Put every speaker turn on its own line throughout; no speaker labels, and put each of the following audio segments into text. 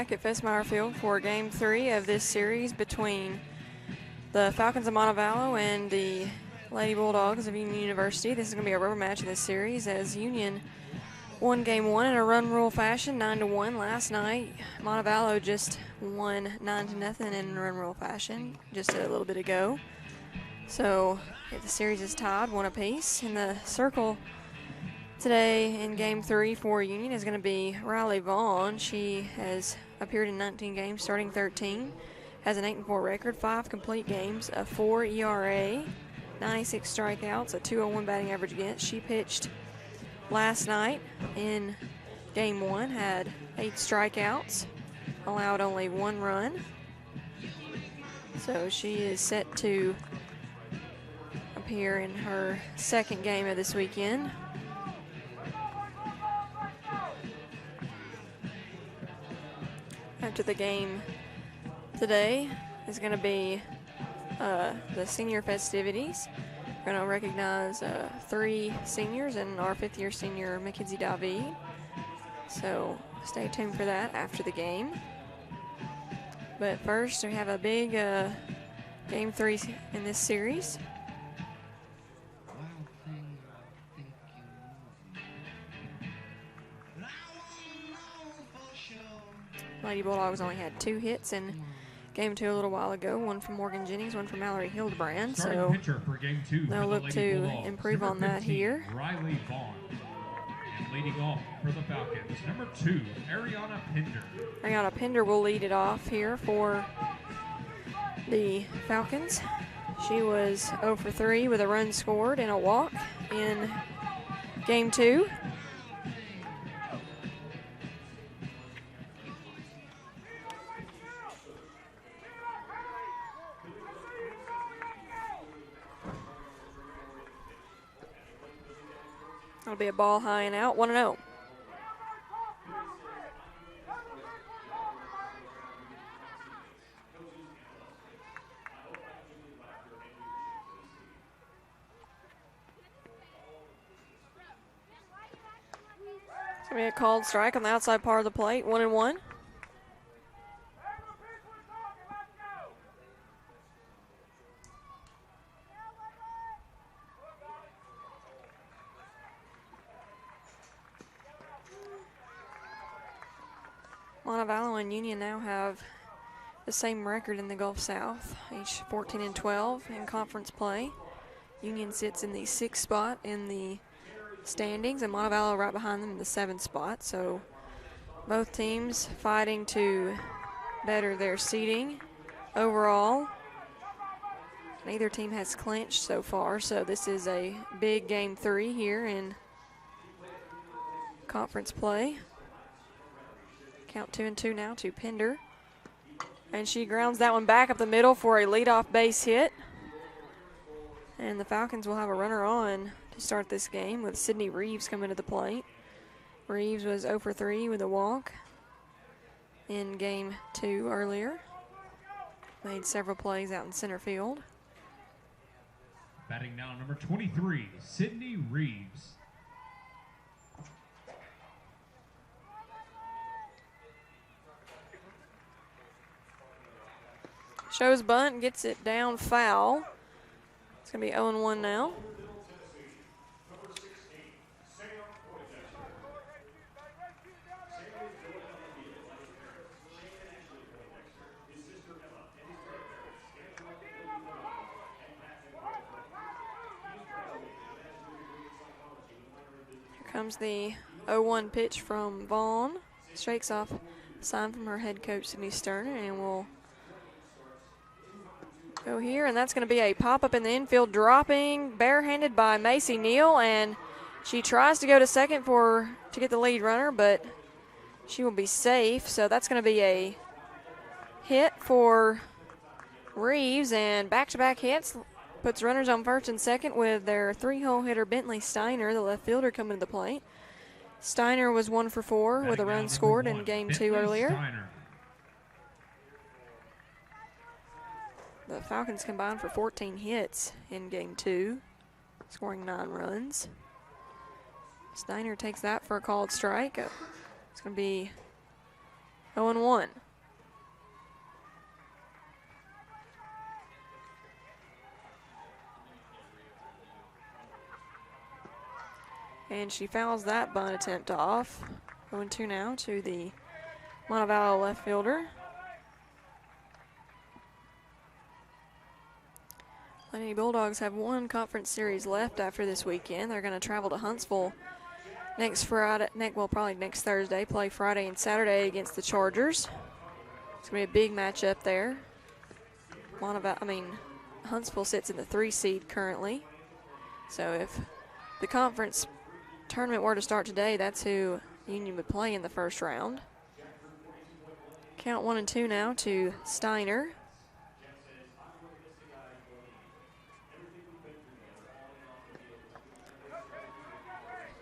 back at Fesmeyer Field for Game 3 of this series between the Falcons of Montevallo and the Lady Bulldogs of Union University. This is going to be a rubber match in this series as Union won Game 1 in a run rule fashion, 9-1 last night. Montevallo just won 9-0 in run rule fashion just a little bit ago. So the series is tied, 1 apiece. In the circle today in Game 3 for Union is going to be Riley Vaughn. She has appeared in 19 games, starting 13. Has an 8-4 record, 5 complete games, a 4 ERA, 96 strikeouts, a 201 batting average against. She pitched last night in Game 1, had 8 strikeouts, allowed only 1 run. So she is set to appear in her second game of this weekend. After the game today is going to be the senior festivities. We're going to recognize 3 seniors and our 5th-year senior, Mackenzie David. So stay tuned for that after the game. But first, we have a big Game 3 in this series. Lady Bulldogs only had 2 hits in Game 2 a little while ago, 1 from Morgan Jennings, 1 from Mallory Hildebrand. So
for Game 2
they'll look to
Bulldogs,
improve on that
15,
here.
Riley Vaughn. And leading off for the Falcons, number 2, Ariana Pinder.
Ariana Pinder will lead it off here for the Falcons. She was 0 for 3 with a run scored and a walk in Game 2. It'll be a ball high and out, 1-0. It's going to be a called strike on the outside part of the plate, 1-1. Montevallo and Union now have the same record in the Gulf South, each 14-12 in conference play. Union sits in the 6th spot in the standings, and Montevallo right behind them in the 7th spot. So both teams fighting to better their seeding overall. Neither team has clinched so far, so this is a big Game 3 here in conference play. Count 2-2 now to Pinder. And she grounds that one back up the middle for a leadoff base hit. And the Falcons will have a runner on to start this game with Sydney Reeves coming to the plate. Reeves was 0 for 3 with a walk in Game 2 earlier. Made several plays out in center field.
Batting now number 23, Sydney Reeves.
Shows bunt, gets it down foul. It's going to be 0-1 now. Here comes the 0-1 pitch from Vaughn. Shakes off a sign from her head coach, Sydney Sterner, and will go here, and that's going to be a pop-up in the infield, dropping barehanded by Macy Neal, and she tries to go to second to get the lead runner, but she will be safe. So that's going to be a hit for Reeves, and back-to-back hits puts runners on first and second with their 3-hole hitter Bentley Steiner, the left fielder, coming to the plate. Steiner was 1 for 4 with a run scored in Game 2 earlier.
Steiner.
The Falcons combined for 14 hits in Game 2, scoring 9 runs. Steiner takes that for a called strike. It's going to be 0-1. And she fouls that bunt attempt off. 0-2 now to the Montevallo left fielder. Lady Bulldogs have one conference series left after this weekend. They're going to travel to Huntsville next Friday, probably next Thursday, play Friday and Saturday against the Chargers. It's going to be a big matchup there. Huntsville sits in the 3 seed currently. So if the conference tournament were to start today, that's who Union would play in the first round. Count 1-2 now to Steiner.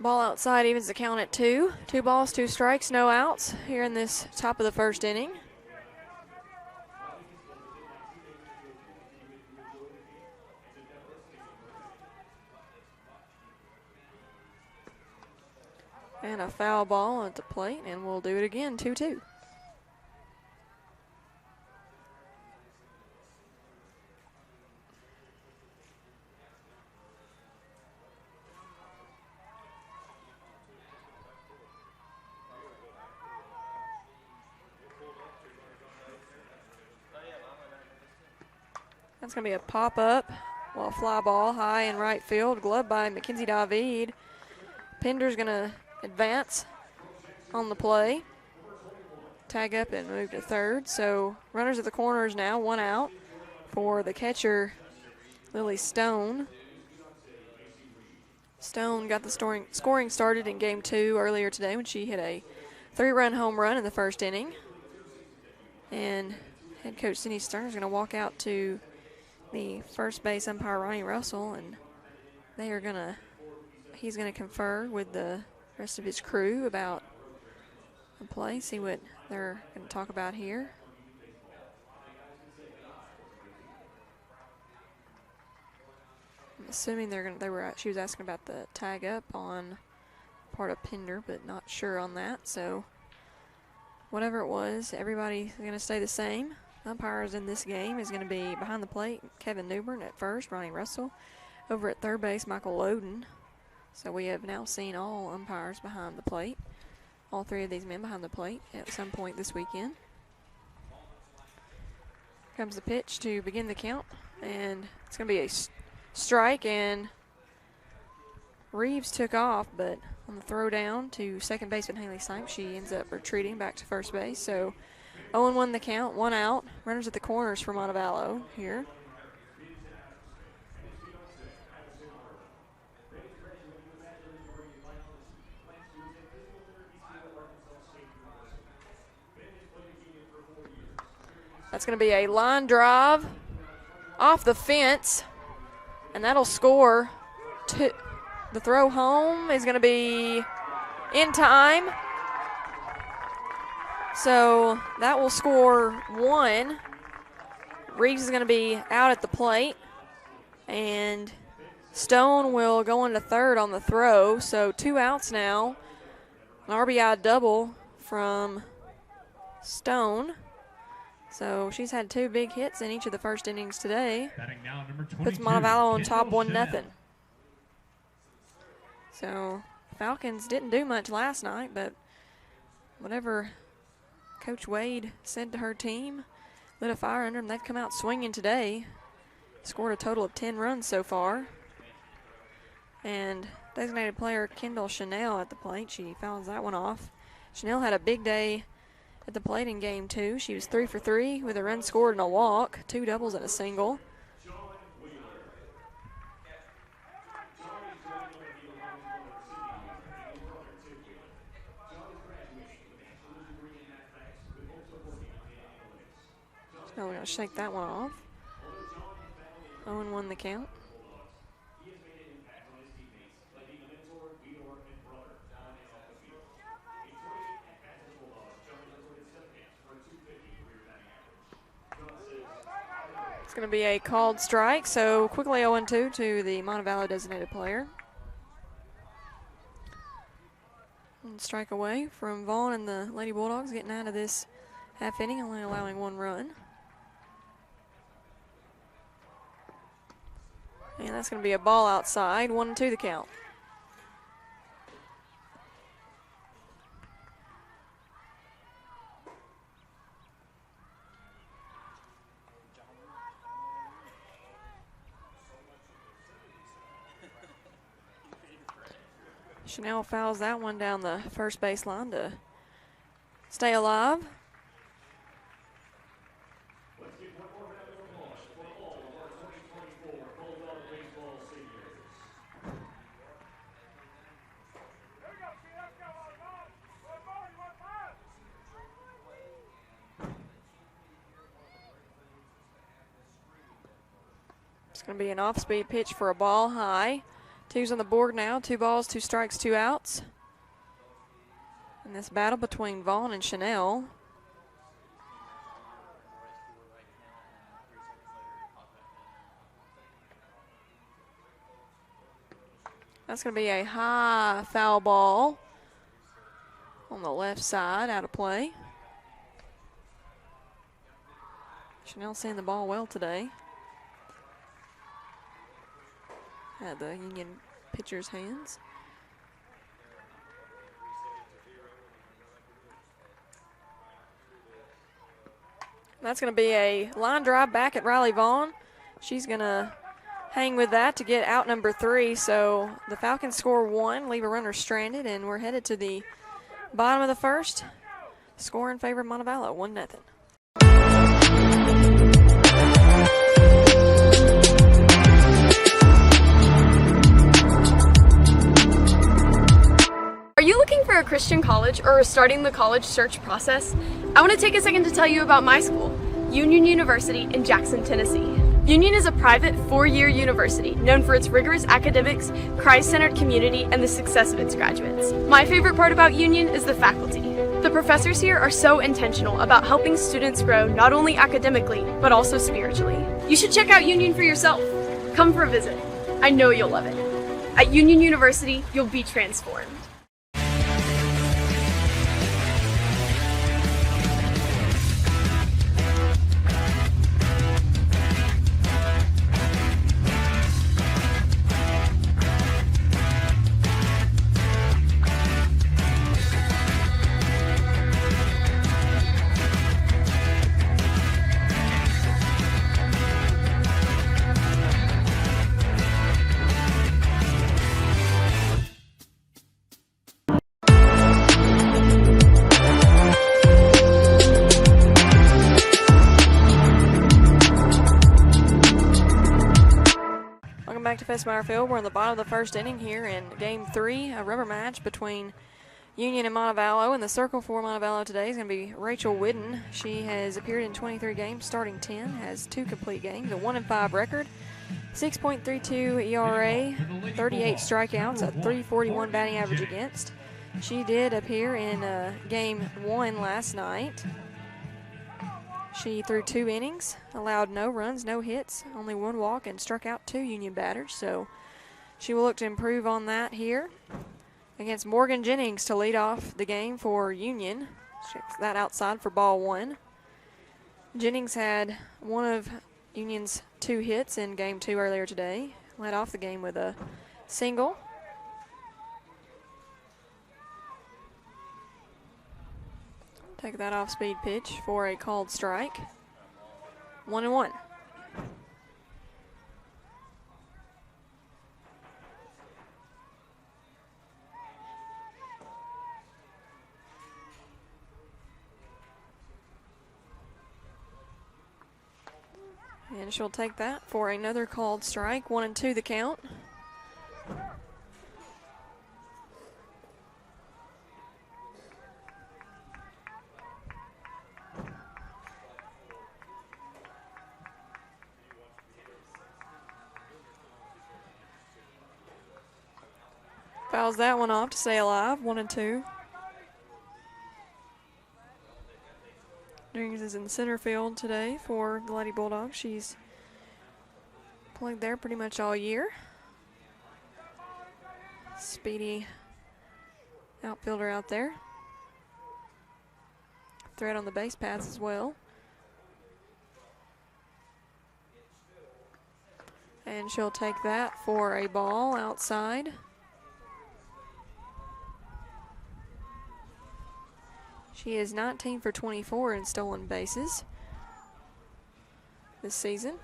Ball outside evens the count at 2. 2 balls, 2 strikes, no outs here in this top of the first inning. And a foul ball at the plate, and we'll do it again, 2-2. That's going to be a pop-up, well, fly ball high in right field, gloved by Mackenzie David. Pender's going to advance on the play, tag up and move to third. So runners at the corners now, 1 out for the catcher, Lily Stone. Stone got the scoring started in game 2 earlier today when she hit a 3-run home run in the first inning. And head coach Cindy Stern is going to walk out to the first base umpire Ronnie Russell, and he's going to confer with the rest of his crew about the play, see what they're going to talk about here. I'm assuming she was asking about the tag up on part of Pender, but not sure on that. So whatever it was, everybody's going to stay the same. Umpires in this game is going to be behind the plate, Kevin Newbern at first, Ronnie Russell. Over at third base, Michael Loden. So we have now seen all umpires behind the plate. All 3 of these men behind the plate at some point this weekend. Comes the pitch to begin the count, and it's going to be a strike, and Reeves took off, but on the throw down to second baseman Haley Sipes, she ends up retreating back to first base. So 0-1 the count, 1 out. Runners at the corners for Montevallo here. That's going to be a line drive off the fence, and that'll score 2. The throw home is going to be in time. So that will score 1. Reeves is going to be out at the plate, and Stone will go into third on the throw. So 2 outs now. An RBI double from Stone. So she's had 2 big hits in each of the first innings today.
Batting now, number 22,
puts Montevallo on top
Kendall
1-0.
Chanel.
So Falcons didn't do much last night, but whatever Coach Wade said to her team lit a fire under them. They've come out swinging today. Scored a total of 10 runs so far. And designated player Kendall Chanel at the plate. She fouls that one off. Chanel had a big day at the plate in game 2. She was 3 for 3 with a run scored and a walk, 2 doubles and a single. So we're going to shake that one off. 0-1 the count. It's going to be a called strike, so quickly 0-2 to the Montevallo designated player. And strike away from Vaughn and the Lady Bulldogs getting out of this half inning, only allowing 1 run. And that's going to be a ball outside, 1-2 the count. Chanel fouls that one down the first baseline to stay alive. It's going to be an off-speed pitch for a ball high. 2's on the board now. 2 balls, 2 strikes, 2 outs. And this battle between Vaughn and Chanel. That's going to be a high foul ball on the left side, out of play. Chanel seeing the ball well today. Had the Union pitcher's hands. That's going to be a line drive back at Riley Vaughn. She's going to hang with that to get out number 3. So the Falcons score 1, leave a runner stranded, and we're headed to the bottom of the first. Score in favor of Montevallo, 1-0.
Are you looking for a Christian college or are starting the college search process? I want to take a second to tell you about my school, Union University in Jackson, Tennessee. Union is a private 4-year university known for its rigorous academics, Christ-centered community, and the success of its graduates. My favorite part about Union is the faculty. The professors here are so intentional about helping students grow not only academically, but also spiritually. You should check out Union for yourself. Come for a visit. I know you'll love it. At Union University, you'll be transformed.
Back to Fesmeyer Field. We're in the bottom of the first inning here in Game 3, a rubber match between Union and Montevallo. And the circle for Montevallo today is going to be Rachel Whidden. She has appeared in 23 games, starting 10, has 2 complete games, a 1-5 record, 6.32 ERA, 38 strikeouts, a 341 batting average against. She did appear in Game 1 last night. She threw 2 innings, allowed no runs, no hits, only 1 walk, and struck out 2 Union batters. So she will look to improve on that here against Morgan Jennings to lead off the game for Union. Checks that outside for ball 1. Jennings had one of Union's 2 hits in Game 2 earlier today. Led off the game with a single. Take that off-speed pitch for a called strike. 1-1. And she'll take that for another called strike. 1-2 the count. Fouls that one off to stay alive, 1-2. Jennings is in center field today for the Lady Bulldogs. She's played there pretty much all year. Speedy outfielder out there. threat on the base paths as well. And she'll take that for a ball outside. She is 19 for 24 in stolen bases this season.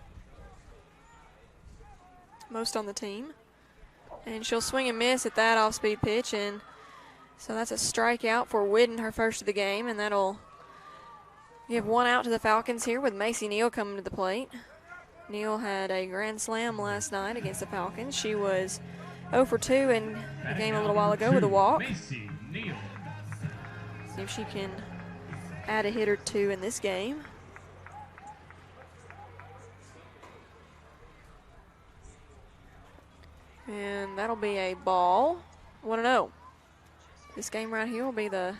Most on the team. And she'll swing and miss at that off-speed pitch, and so that's a strikeout for Whidden, her first of the game, and that'll give one out to the Falcons here with Macy Neal coming to the plate. Neal had a grand slam last night against the Falcons. She was 0 for 2 in the game a little while ago with a walk.
Macy Neal.
See if she can add a hit or two in this game. And that'll be a ball. 1-0. This game right here will be the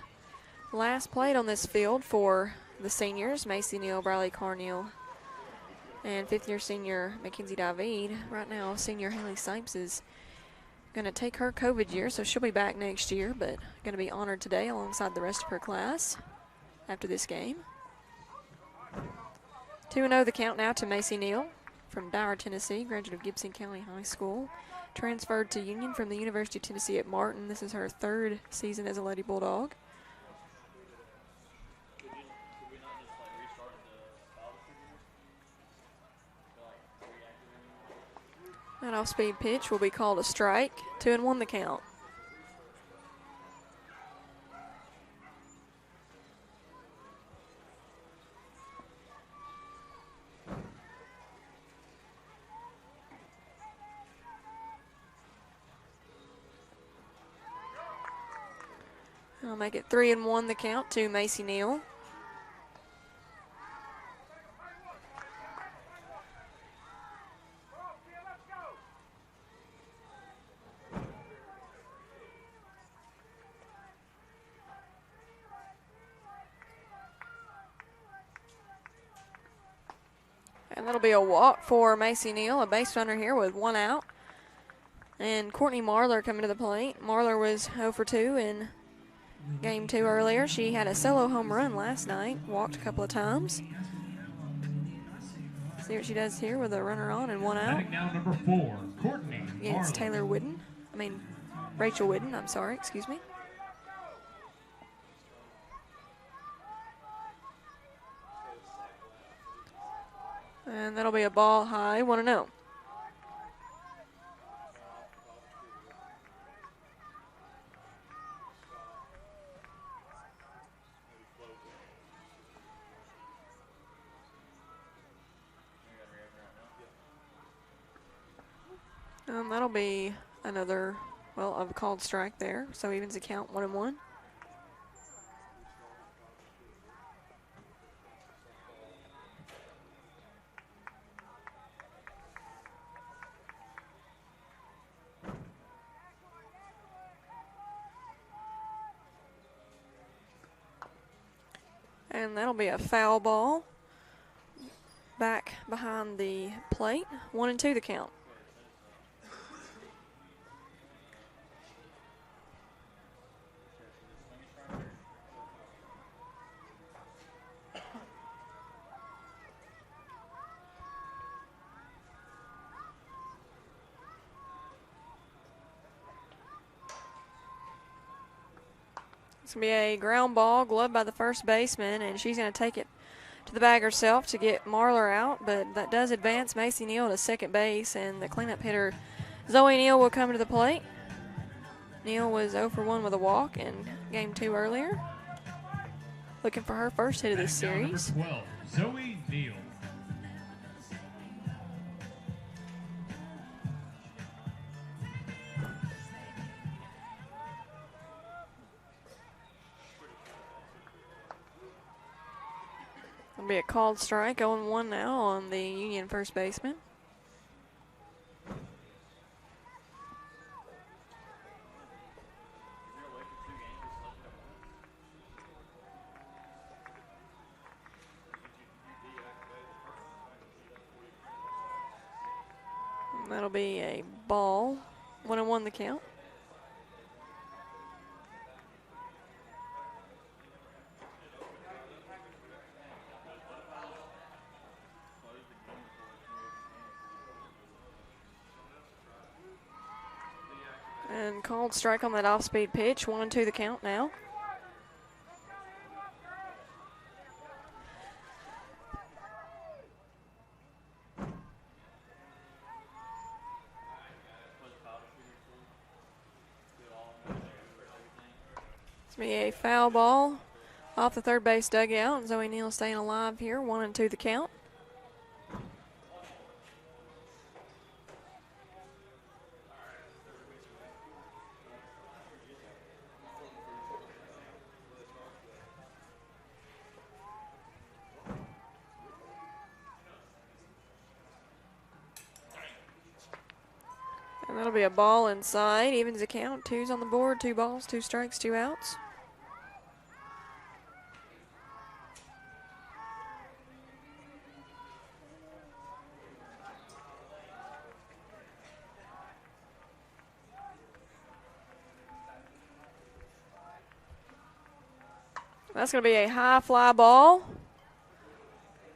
last played on this field for the seniors, Macy Neal, Briley Carneal, and fifth-year senior Mackenzie David. Right now, senior Haley Sipes is going to take her COVID year, so she'll be back next year, but going to be honored today alongside the rest of her class after this game. 2-0 the count now to Macy Neal from Dyer, Tennessee, graduate of Gibson County High School. Transferred to Union from the University of Tennessee at Martin. This is her third season as a Lady Bulldog. That off-speed pitch will be called a strike. 2-1 the count. I'll make it 3-1 the count to Macy Neal. And that'll be a walk for Macy Neal, a base runner here with one out. And Courtney Marlar coming to the plate. Marlar was 0 for 2 in Game 2 earlier. She had a solo home run last night, walked a couple of times. See what she does here with a runner on and one out.
Batting now number 4, Courtney
Against
Marlar.
Taylor Whidden. Rachel Whidden, I'm sorry, excuse me. And that'll be a ball high, 1-0. That'll be another, a called strike there. So evens the count 1-1. And that'll be a foul ball back behind the plate. 1-2 the count. It's going to be a ground ball gloved by the first baseman, and she's going to take it to the bag herself to get Marlar out, but that does advance Macy Neal to second base, and the cleanup hitter Zoe Neal will come to the plate. Neal was 0 for 1 with a walk in Game 2 earlier. Looking for her first hit of this series.
Number 12, Zoe Neal.
It'll be a called strike, 0-1 now on the Union first baseman. And that'll be a ball, 1-1 the count. And called strike on that off-speed pitch. 1-2 the count now. It's going to be a foul ball off the third base dugout. Zoe Neal staying alive here. 1-2 the count. And that'll be a ball inside. Evens the count. 2's on the board. 2 balls, 2 strikes, 2 outs. That's going to be a high fly ball.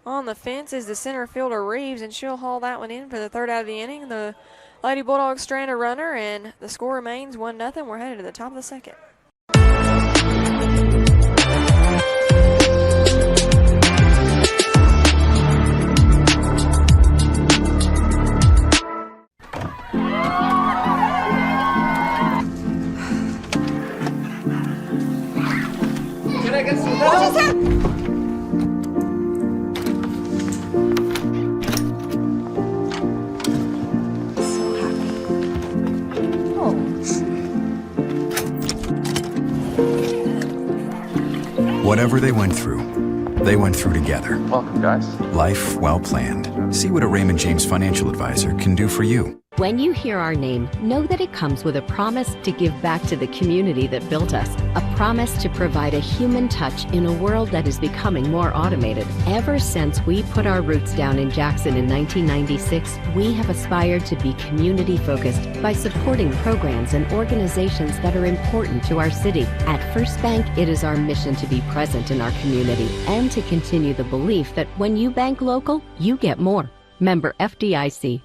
On the fence is the center fielder Reeves, and she'll haul that one in for the third out of the inning. The Lady Bulldogs strand a runner, and the score remains 1-0. We're headed to the top of the second.
Whatever they went through together.
Welcome, guys.
Life well planned. See what a Raymond James financial advisor can do for you.
When you hear our name, know that it comes with a promise to give back to the community that built us. A promise to provide a human touch in a world that is becoming more automated. Ever since we put our roots down in Jackson in 1996, we have aspired to be community-focused by supporting programs and organizations that are important to our city. At First Bank, it is our mission to be present in our community and to continue the belief that when you bank local, you get more. Member FDIC.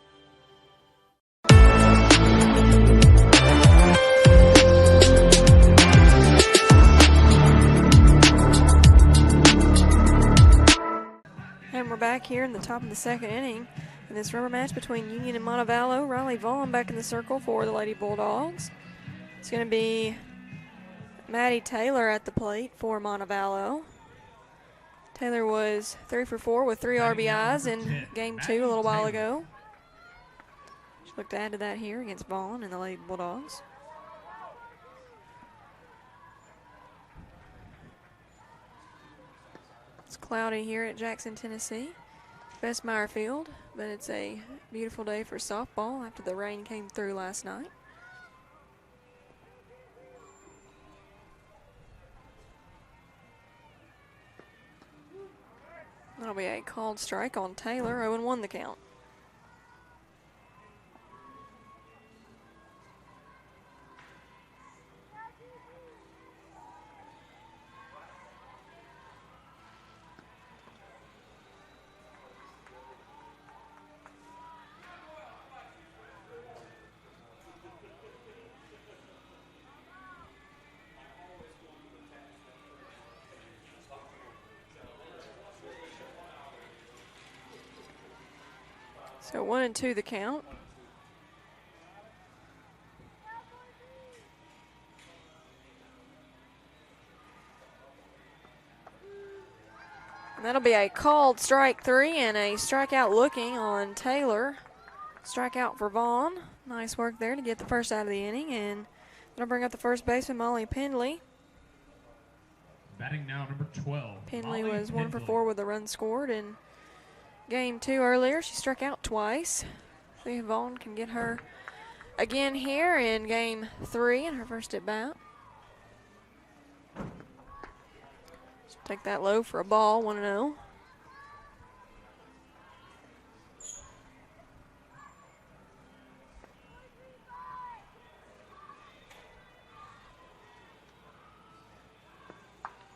And we're back here in the top of the second inning in this rubber match between Union and Montevallo. Riley Vaughn back in the circle for the Lady Bulldogs. It's going to be Maddie Taylor at the plate for Montevallo. Taylor was 3 for 4 with 3 RBIs in game 2 a little while ago. She looked to add to that here against Vaughn and the Lady Bulldogs. It's cloudy here at Jackson, Tennessee. Bestmeyer Field, but it's a beautiful day for softball after the rain came through last night. That'll be a called strike on Taylor. 0-1 the count. So 1-2 the count. And that'll be a called strike 3 and a strikeout looking on Taylor. Strikeout for Vaughn. Nice work there to get the first out of the inning, and that'll bring up the first baseman Molly Pendley.
Batting now number 12.
Pendley
Molly
was 1 for
Pendley.
4 with a run scored in game 2 earlier. She struck out twice. See if Vaughn can get her again here in game 3 in her first at bat. She'll take that low for a ball, 1-0.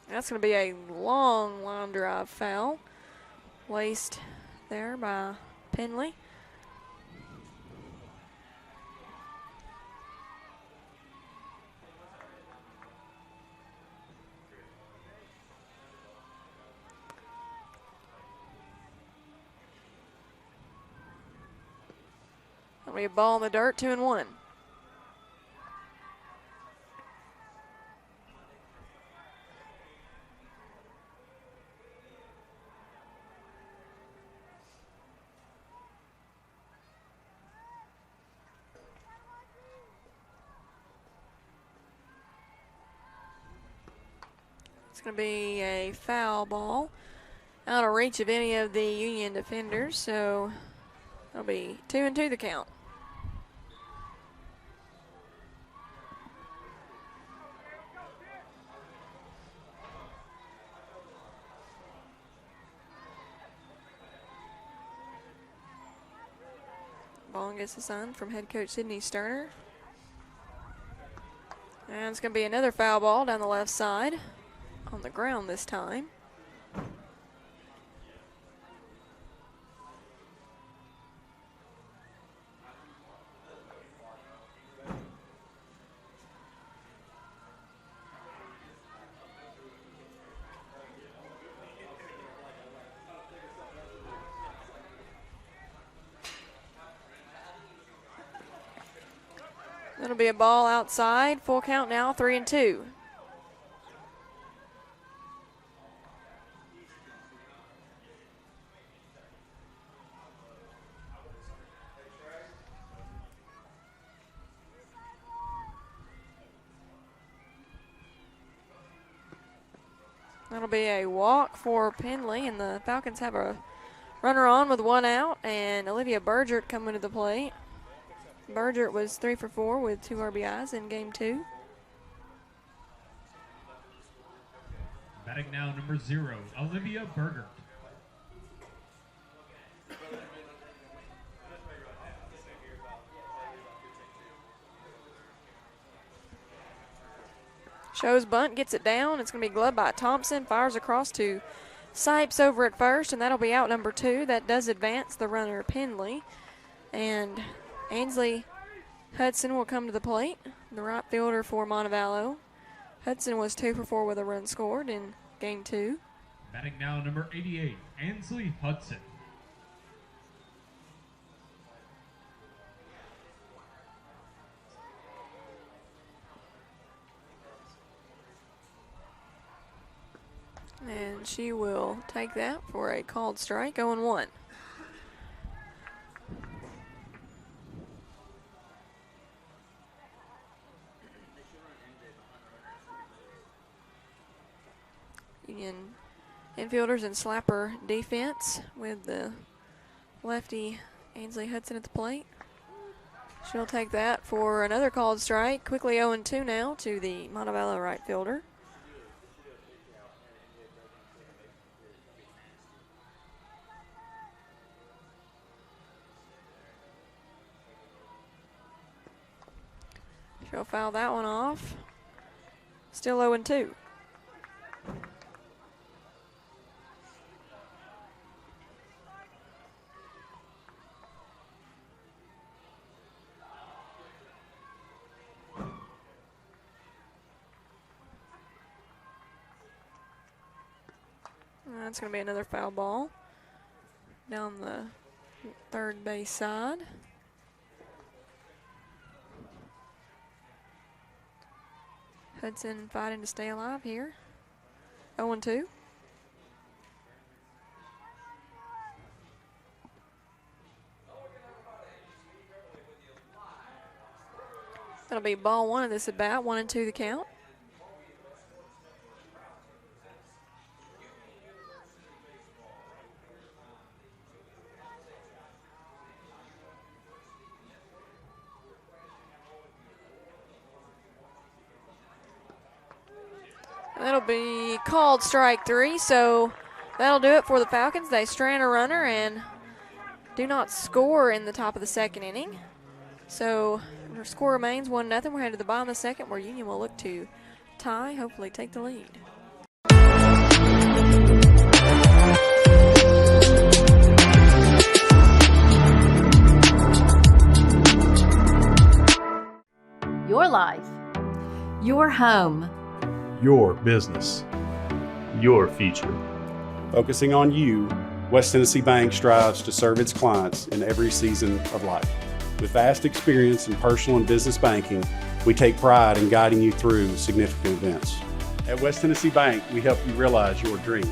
That's going to be a long line drive foul. Laced there by Pendley. That'll be a ball in the dirt, 2-1. It's going to be a foul ball out of reach of any of the Union defenders, so it'll be 2-2 the count. Ball gets assigned from head coach Sydney Sterner. And it's going to be another foul ball down the left side, on the ground this time. It'll be a ball outside. Full count now, 3-2. That'll be a walk for Penley, and the Falcons have a runner on with 1 out, and Olivia Burgert coming to the plate. Burgert was 3 for 4 with 2 RBIs in game 2.
Batting now number 0, Olivia Burgert.
Shows bunt, gets it down. It's going to be gloved by Thompson. Fires across to Sipes over at first, and that'll be out number 2. That does advance the runner Penley. And Ainsley Hudson will come to the plate, the right fielder for Montevallo. Hudson was 2 for 4 with a run scored in game 2.
Batting now number 88, Ainsley Hudson.
And she will take that for a called strike, 0-1. Union infielders and slapper defense with the lefty Ainsley Hudson at the plate. She'll take that for another called strike. Quickly 0-2 now to the Montevallo right fielder. She'll foul that one off. Still 0-2. That's going to be another foul ball down the third base side. Hudson fighting to stay alive here. 0-2. That'll be ball 1 of this at bat. 1-2 the count. That'll be called strike 3, so that'll do it for the Falcons. They strand a runner and do not score in the top of the second inning. So our score remains 1-0. We're headed to the bottom of the second where Union will look to tie, hopefully take the lead.
Your life, your home,
your business, your future.
Focusing on you, West Tennessee Bank strives to serve its clients in every season of life. With vast experience in personal and business banking, we take pride in guiding you through significant events. At West Tennessee Bank, we help you realize your dreams.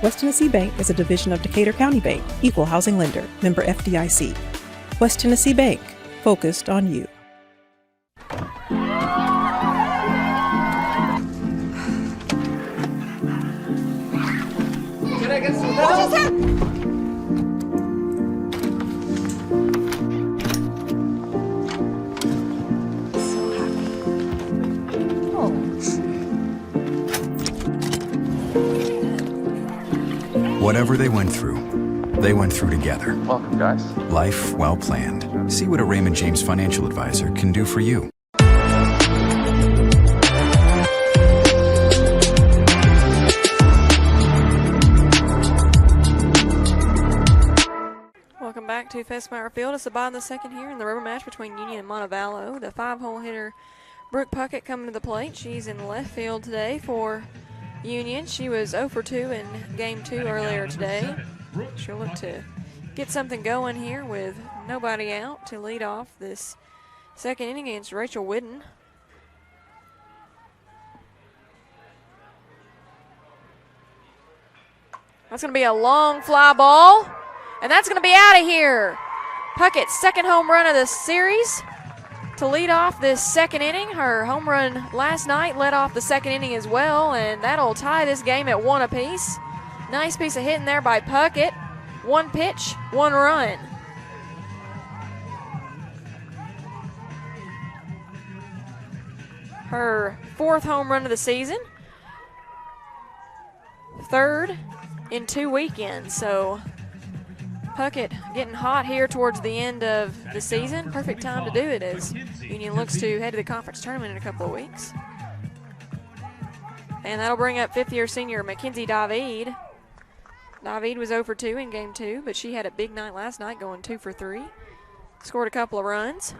West Tennessee Bank is a division of Decatur County Bank, equal housing lender, member FDIC. West Tennessee Bank, focused on you.
Whatever they went through together.
Welcome, guys.
Life well planned. See what a Raymond James financial advisor can do for you.
Welcome back to Festmeyer Field. It's the bottom of the second here in the rubber match between Union and Montevallo. The 5-hole hitter, Brooke Puckett, coming to the plate. She's in left field today for Union. She was 0 for 2 in game 2 earlier today. She'll look to get something going here with nobody out to lead off this second inning against Rachel Whidden. That's going to be a long fly ball, and that's going to be out of here. Puckett's second home run of the series to lead off this second inning. Her home run last night led off the second inning as well, and that'll tie this game at 1 apiece. Nice piece of hitting there by Puckett. 1 pitch, 1 run. Her 4th home run of the season. 3rd in 2 weekends, so Puckett getting hot here towards the end of the season. Perfect time to do it as Union looks to head to the conference tournament in a couple of weeks. And that'll bring up 5th-year senior Mackenzie David. David was 0 for 2 in game 2, but she had a big night last night going 2 for 3. Scored a couple of runs.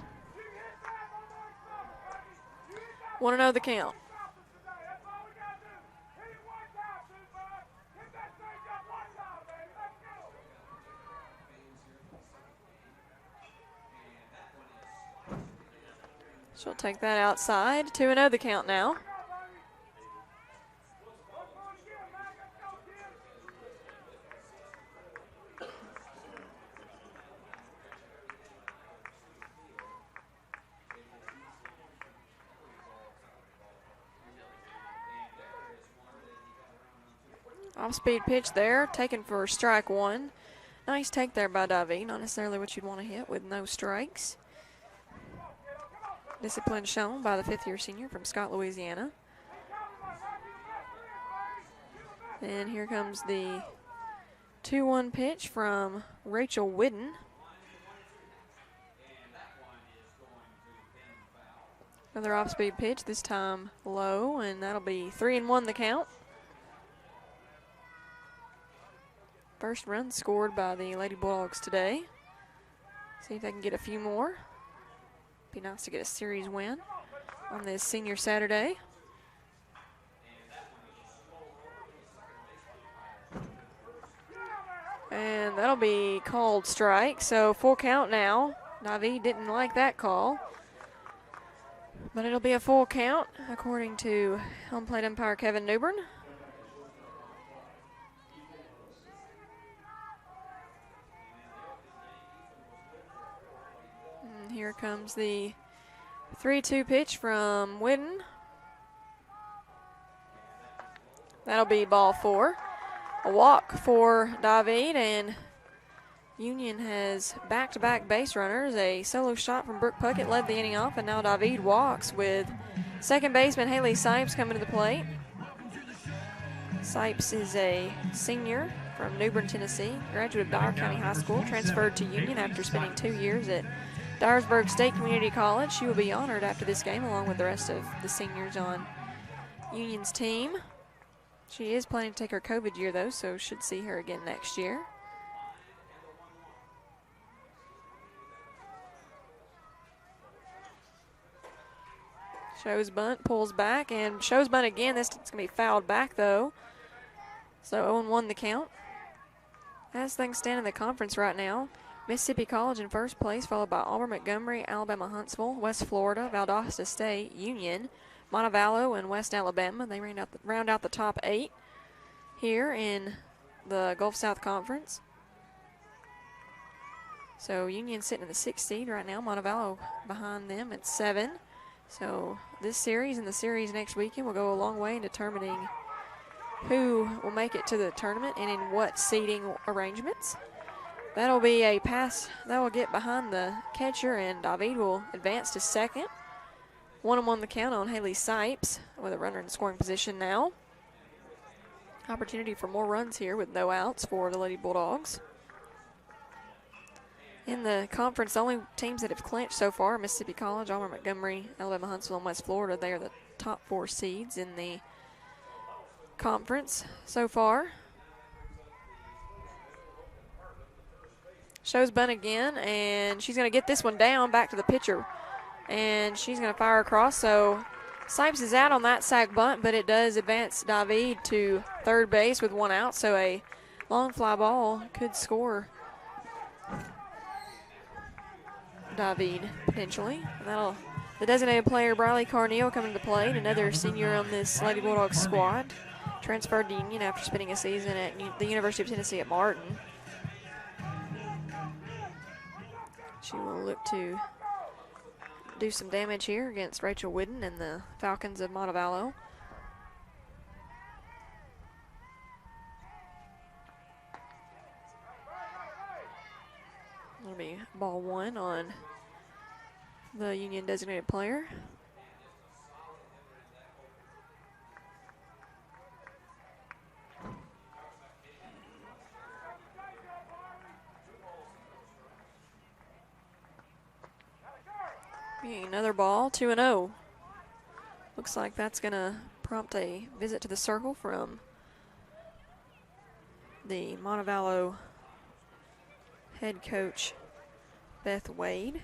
1-0 the count. She'll take that outside. 2-0 the count now. Off-speed pitch there, taken for strike 1. Nice take there by David. Not necessarily what you'd want to hit with no strikes. Discipline shown by the 5th-year senior from Scott, Louisiana. And here comes the 2-1 pitch from Rachel Whidden. Another off-speed pitch, this time low, and that'll be 3-1 the count. First run scored by the Lady Bulldogs today. See if they can get a few more. Be nice to get a series win on this senior Saturday. And that'll be called strike, so full count now. Navi didn't like that call, but it'll be a full count according to home plate umpire Kevin Newbern. And here comes the 3-2 pitch from Whidden. That'll be ball 4. A walk for David, and Union has back-to-back base runners. A solo shot from Brooke Puckett led the inning off, and now David walks with second baseman Haley Sipes coming to the plate. Sipes is a senior from New Bern, Tennessee, graduate of Dyer County High School, transferred to Union after spending 2 years at Dyersburg State Community College. She will be honored after this game along with the rest of the seniors on Union's team. She is planning to take her COVID year, though, so should see her again next year. Shows bunt, pulls back, and shows bunt again. This is going to be fouled back, though. So 0-1 the count. As things stand in the conference right now, Mississippi College in first place, followed by Auburn, Montgomery, Alabama, Huntsville, West Florida, Valdosta State, Union, Montevallo, and West Alabama. They round out the top 8 here in the Gulf South Conference. So Union sitting in the 6th seed right now. Montevallo behind them at 7. So this series and the series next weekend will go a long way in determining who will make it to the tournament and in what seeding arrangements. That'll be a pass that will get behind the catcher, and David will advance to second. 1-1 the count on Haley Sipes with a runner in scoring position now. Opportunity for more runs here with no outs for the Lady Bulldogs. In the conference, the only teams that have clinched so far are Mississippi College, Auburn, Montgomery, Alabama, Huntsville, and West Florida. They are the top 4 seeds in the conference so far. Show's bunt again, and she's going to get this one down back to the pitcher. And she's going to fire across. So Sipes is out on that sac bunt, but it does advance David to third base with 1 out. So a long fly ball could score David potentially. And the designated player Briley Carneal coming to play, another senior on this Lady Bulldogs squad. Transferred to Union after spending a season at the University of Tennessee at Martin. She will look to do some damage here against Rachel Whidden and the Falcons of Montevallo. That'll be ball 1 on the Union designated player. Another ball, 2-0. Looks like that's going to prompt a visit to the circle from the Montevallo head coach, Beth Wade.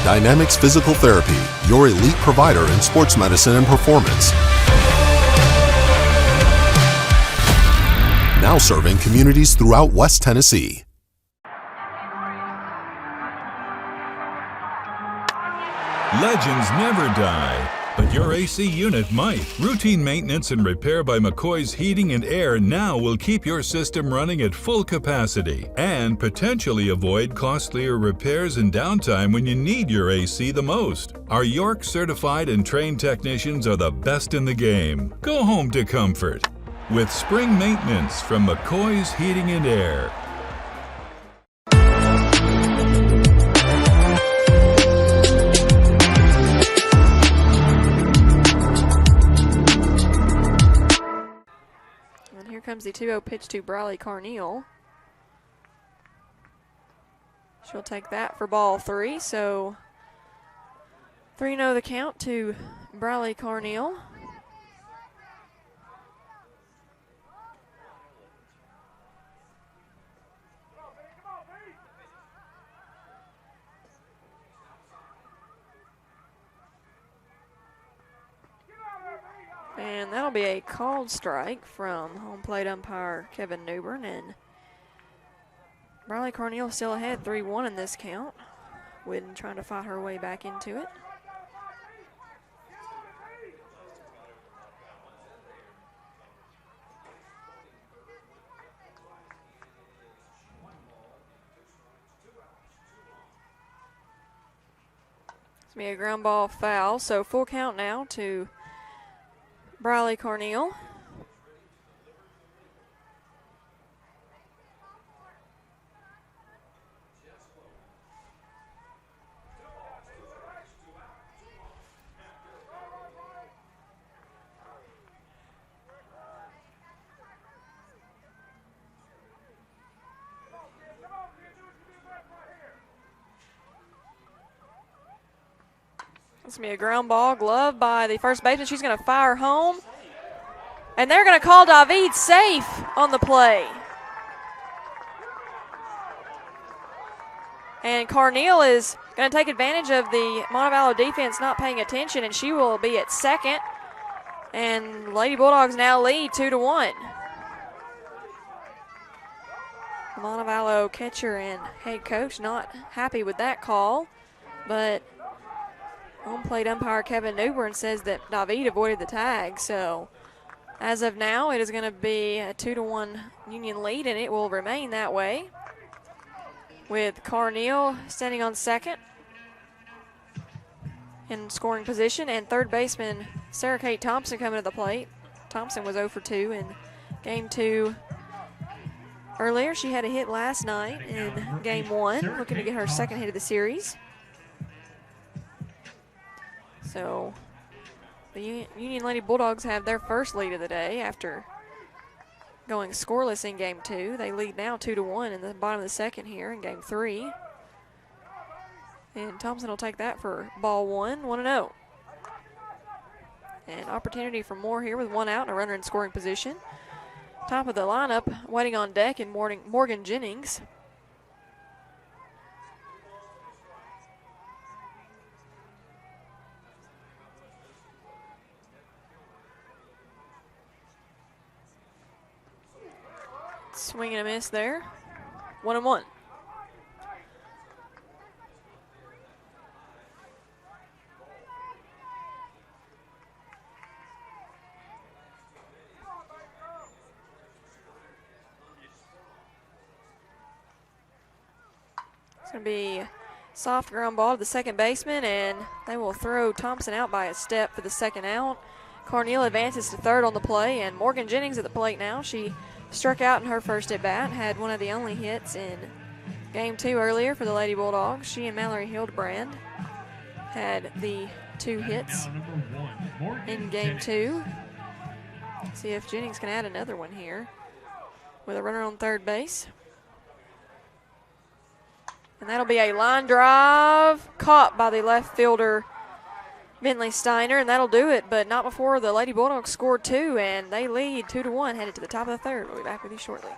Dynamics Physical Therapy, your elite provider in sports medicine and performance. Now serving communities throughout West Tennessee.
Legends never die, but your AC unit might. Routine maintenance and repair by McCoy's Heating and Air now will keep your system running at full capacity and potentially avoid costlier repairs and downtime when you need your AC the most. Our York certified and trained technicians are the best in the game. Go home to comfort with spring maintenance from McCoy's Heating and Air.
Comes the 2-0 pitch to Briley Carneal. She'll take that for ball 3. So 3-0 the count to Briley Carneal. And that'll be a called strike from home plate umpire Kevin Newbern, and Briley Carneal still ahead 3-1 in this count. Whidden trying to fight her way back into it. It's going to be a ground ball foul, so full count now to Briley Carneal. This will be a ground ball, glove by the first baseman. She's going to fire home. And they're going to call David safe on the play. And Carneal is going to take advantage of the Montevallo defense not paying attention, and she will be at second. And Lady Bulldogs now lead 2-1. Montevallo catcher and head coach not happy with that call, but home plate umpire Kevin Newburn says that David avoided the tag. So as of now, it is going to be a 2-1 Union lead, and it will remain that way, with Carneal standing on second in scoring position, and third baseman Sarah Kate Thompson coming to the plate. Thompson was 0 for 2 in game 2 earlier. She had a hit last night in game 1, looking to get her second hit of the series. So the Union Lady Bulldogs have their first lead of the day after going scoreless in game 2. They lead now 2-1 in the bottom of the second here in game 3. And Thompson will take that for ball 1, 1-0. And opportunity for more here with 1 out and a runner in scoring position. Top of the lineup, waiting on deck in Morgan Jennings. Swing and a miss there. 1-1. It's going to be soft ground ball to the second baseman, and they will throw Thompson out by a step for the second out. Carneal advances to third on the play, and Morgan Jennings at the plate now. She struck out in her first at bat, had one of the only hits in game 2 earlier for the Lady Bulldogs. She and Mallory Hildebrand had the 2 hits in game 2. See if Jennings can add another one here with a runner on third base. And that'll be a line drive caught by the left fielder Bentley Steiner, and that'll do it, but not before the Lady Bulldogs scored 2, and they lead 2-1, headed to the top of the third. We'll be back with you shortly.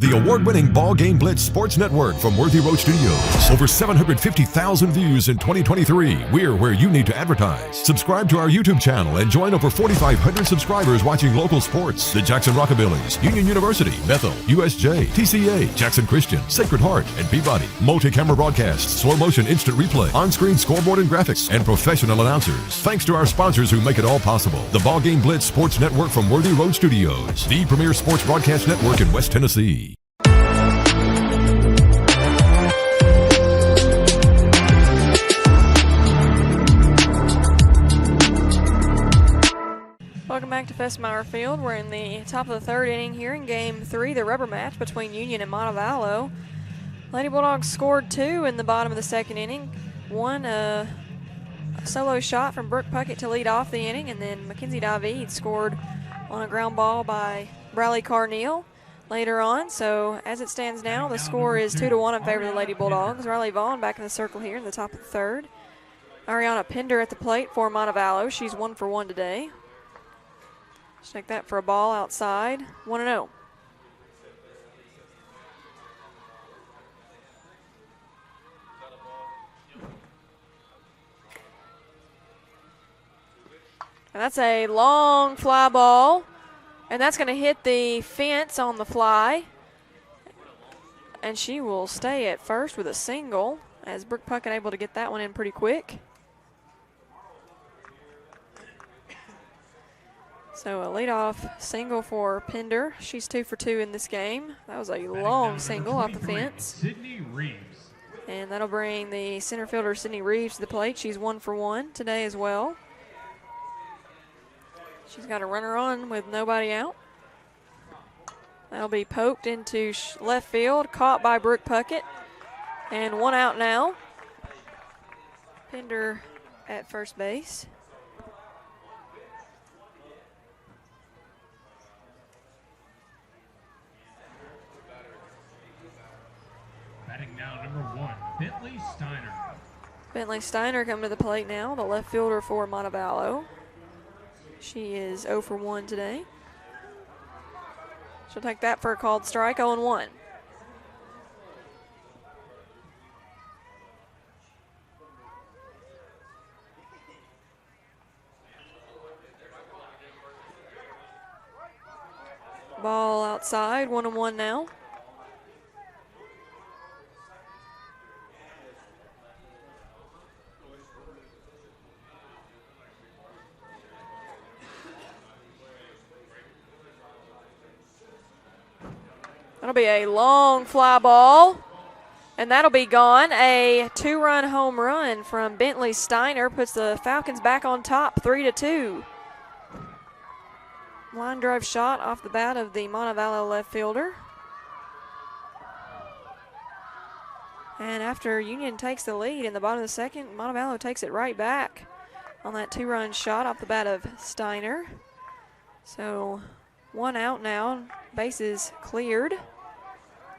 The award-winning BallGame Blitz Sports Network from Worthy Road Studios. Over 750,000 views in 2023. We're where you need to advertise. Subscribe to our YouTube channel and join over 4,500 subscribers watching local sports. The Jackson Rockabillies, Union University, Bethel, USJ, TCA, Jackson Christian, Sacred Heart, and Peabody. Multi-camera broadcasts, slow motion instant replay, on-screen scoreboard and graphics, and professional announcers. Thanks to our sponsors who make it all possible. The BallGame Blitz Sports Network from Worthy Road Studios. The premier sports broadcast network in West Tennessee.
Welcome back to Festmeyer Field. We're in the top of the third inning here in game 3, the rubber match between Union and Montevallo. Lady Bulldogs scored 2 in the bottom of the second inning. One a solo shot from Brooke Puckett to lead off the inning, and then Mackenzie David scored on a ground ball by Bradley Carneal later on. So as it stands now, the score is 2-1 in favor of the Lady Bulldogs. Riley Vaughn back in the circle here in the top of the third. Ariana Pender at the plate for Montevallo. She's 1 for 1 today. Check that for a ball outside. 1-0. And that's a long fly ball, and that's going to hit the fence on the fly. And she will stay at first with a single, as Brooke Puckett able to get that one in pretty quick. So a leadoff single for Pender. She's 2 for 2 in this game. That was a long single off the fence.
Sydney Reeves.
And that'll bring the center fielder Sydney Reeves to the plate. She's 1 for 1 today as well. She's got a runner on with nobody out. That'll be poked into left field, caught by Brooke Puckett. And 1 out now. Pender at first base.
Batting now number 1, Bentley Steiner.
Bentley Steiner coming to the plate now, the left fielder for Montevallo. She is 0 for 1 today. She'll take that for a called strike, 0-1. Ball outside, 1-1 now. That'll be a long fly ball, and that'll be gone. A 2-run home run from Bentley Steiner puts the Falcons back on top, 3-2. Line drive shot off the bat of the Montevallo left fielder. And after Union takes the lead in the bottom of the second, Montevallo takes it right back on that 2-run shot off the bat of Steiner. So 1 out now, bases cleared.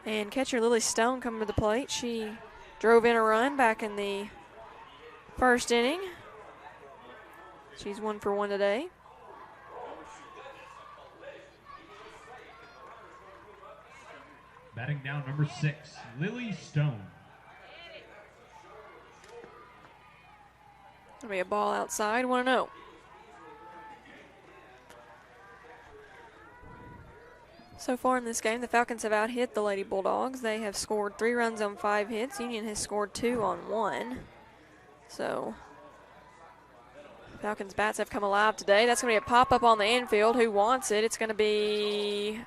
And catcher Lily Stone coming to the plate. She drove in a run back in the first inning. She's 1 for 1 today.
Batting down number 6, Lily Stone.
That'll be a ball outside, 1-0. So far in this game, the Falcons have out-hit the Lady Bulldogs. They have scored 3 runs on 5 hits. Union has scored 2 on 1. So Falcons bats have come alive today. That's going to be a pop-up on the infield. Who wants it? It's going to be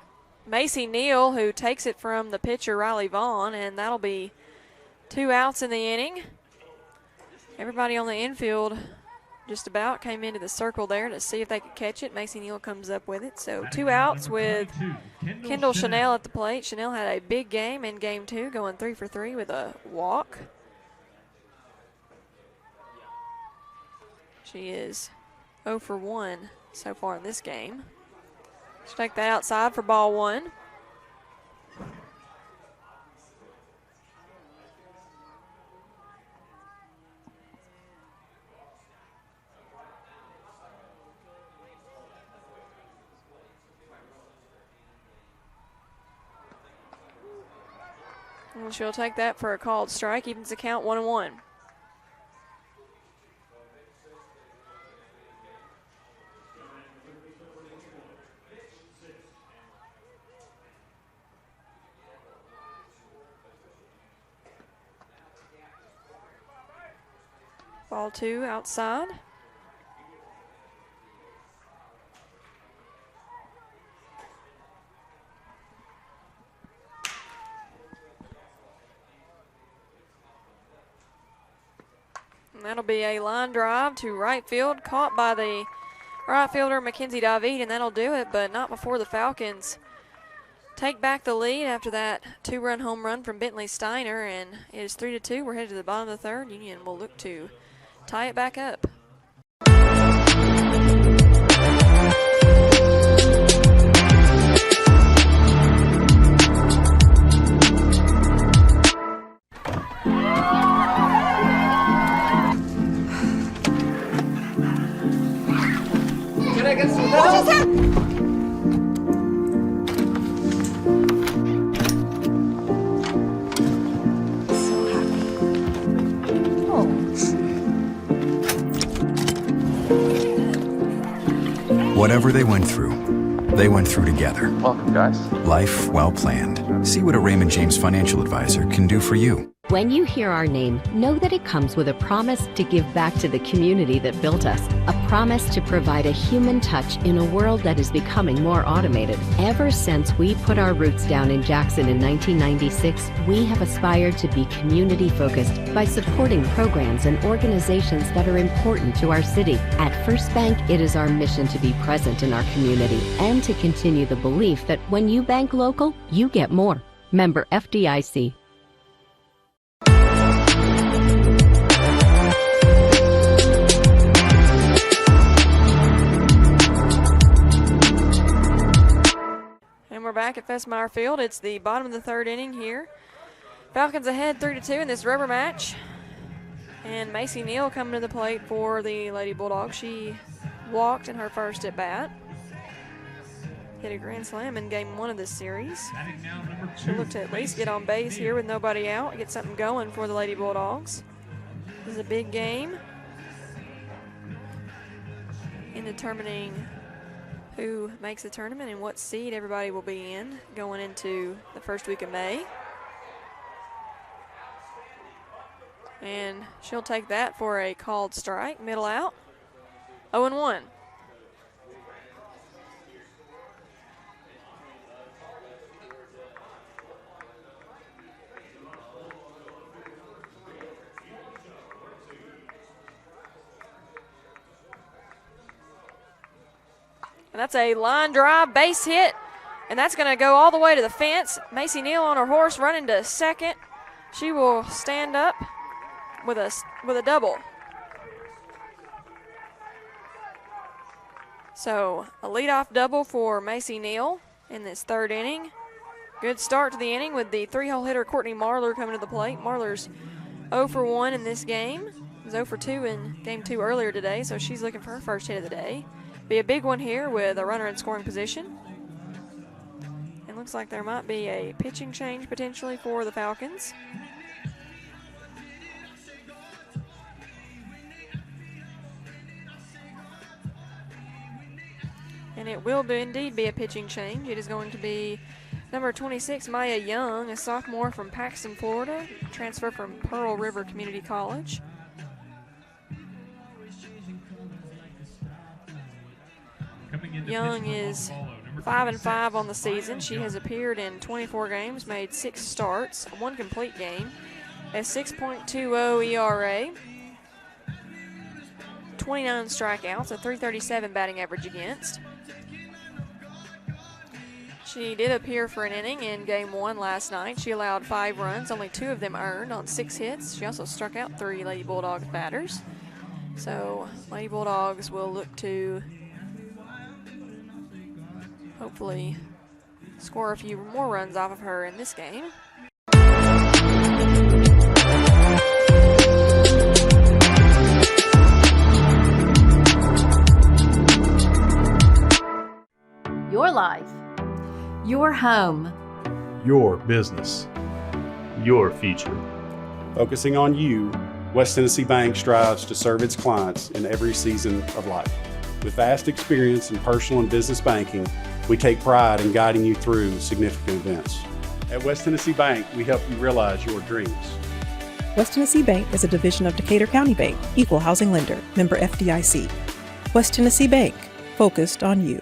Macy Neal, who takes it from the pitcher Riley Vaughn, and that'll be 2 outs in the inning. Everybody on the infield just about came into the circle there to see if they could catch it. Macy Neal comes up with it. So 2 outs with Kendall Chanel at the plate. Chanel had a big game in game 2, going 3 for 3 with a walk. She is 0 for 1 so far in this game. She'll take that outside for ball 1. And she'll take that for a called strike, evens the count 1-1. Ball 2 outside. And that'll be a line drive to right field, caught by the right fielder Mackenzie David, and that'll do it, but not before the Falcons take back the lead after that 2-run home run from Bentley Steiner, and it is 3-2. We're headed to the bottom of the third. Union will look to tie it back up.
Whatever they went through together.
Welcome, guys.
Life well planned. See what a Raymond James financial advisor can do for you.
When you hear our name, know that it comes with a promise to give back to the community that built us, a promise to provide a human touch in a world that is becoming more automated. Ever since we put our roots down in Jackson in 1996, we have aspired to be community-focused by supporting programs and organizations that are important to our city. At First Bank, it is our mission to be present in our community and to continue the belief that when you bank local, you get more. Member FDIC.
And we're back at Festmeyer Field. It's the bottom of the third inning here. Falcons ahead 3-2 in this rubber match. And Macy Neal coming to the plate for the Lady Bulldogs. She walked in her first at bat. Hit a grand slam in game 1 of this series. She'll look to at least get on base here with nobody out, get something going for the Lady Bulldogs. This is a big game in determining who makes the tournament and what seed everybody will be in going into the first week of May. And she'll take that for a called strike, middle out, 0-1. And that's a line drive, base hit, and that's going to go all the way to the fence. Macy Neal on her horse running to second. She will stand up with a double. So a leadoff double for Macy Neal in this third inning. Good start to the inning with the 3-hole hitter Courtney Marler coming to the plate. Marler's 0 for 1 in this game. Was 0 for 2 in game 2 earlier today, so she's looking for her first hit of the day. Be a big one here with a runner in scoring position. It looks like there might be a pitching change potentially for the Falcons. And it will indeed be a pitching change. It is going to be number 26, Maya Young, a sophomore from Paxton, Florida, transfer from Pearl River Community College. Young is 5-5 on the season. She has appeared in 24 games, made 6 starts, 1 complete game, a 6.20 ERA, 29 strikeouts, a .337 batting average against. She did appear for an inning in game 1 last night. She allowed 5 runs, only 2 of them earned on 6 hits. She also struck out 3 Lady Bulldogs batters. So Lady Bulldogs will look to hopefully score a few more runs off of her in this game.
Your life. Your home.
Your business. Your future.
Focusing on you, West Tennessee Bank strives to serve its clients in every season of life. With vast experience in personal and business banking, we take pride in guiding you through significant events. At West Tennessee Bank, we help you realize your dreams.
West Tennessee Bank is a division of Decatur County Bank, equal housing lender, member FDIC. West Tennessee Bank, focused on you.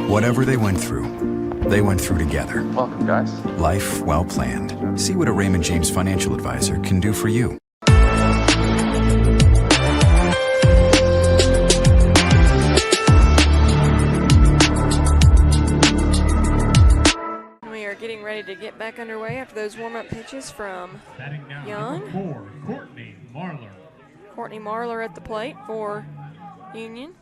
Whatever they went through together.
Welcome, guys.
Life well planned. See what a Raymond James financial advisor can do for you.
We are getting ready to get back underway after those warm-up pitches from Young.
Number 4, Courtney Marler.
Courtney Marler at the plate for Union,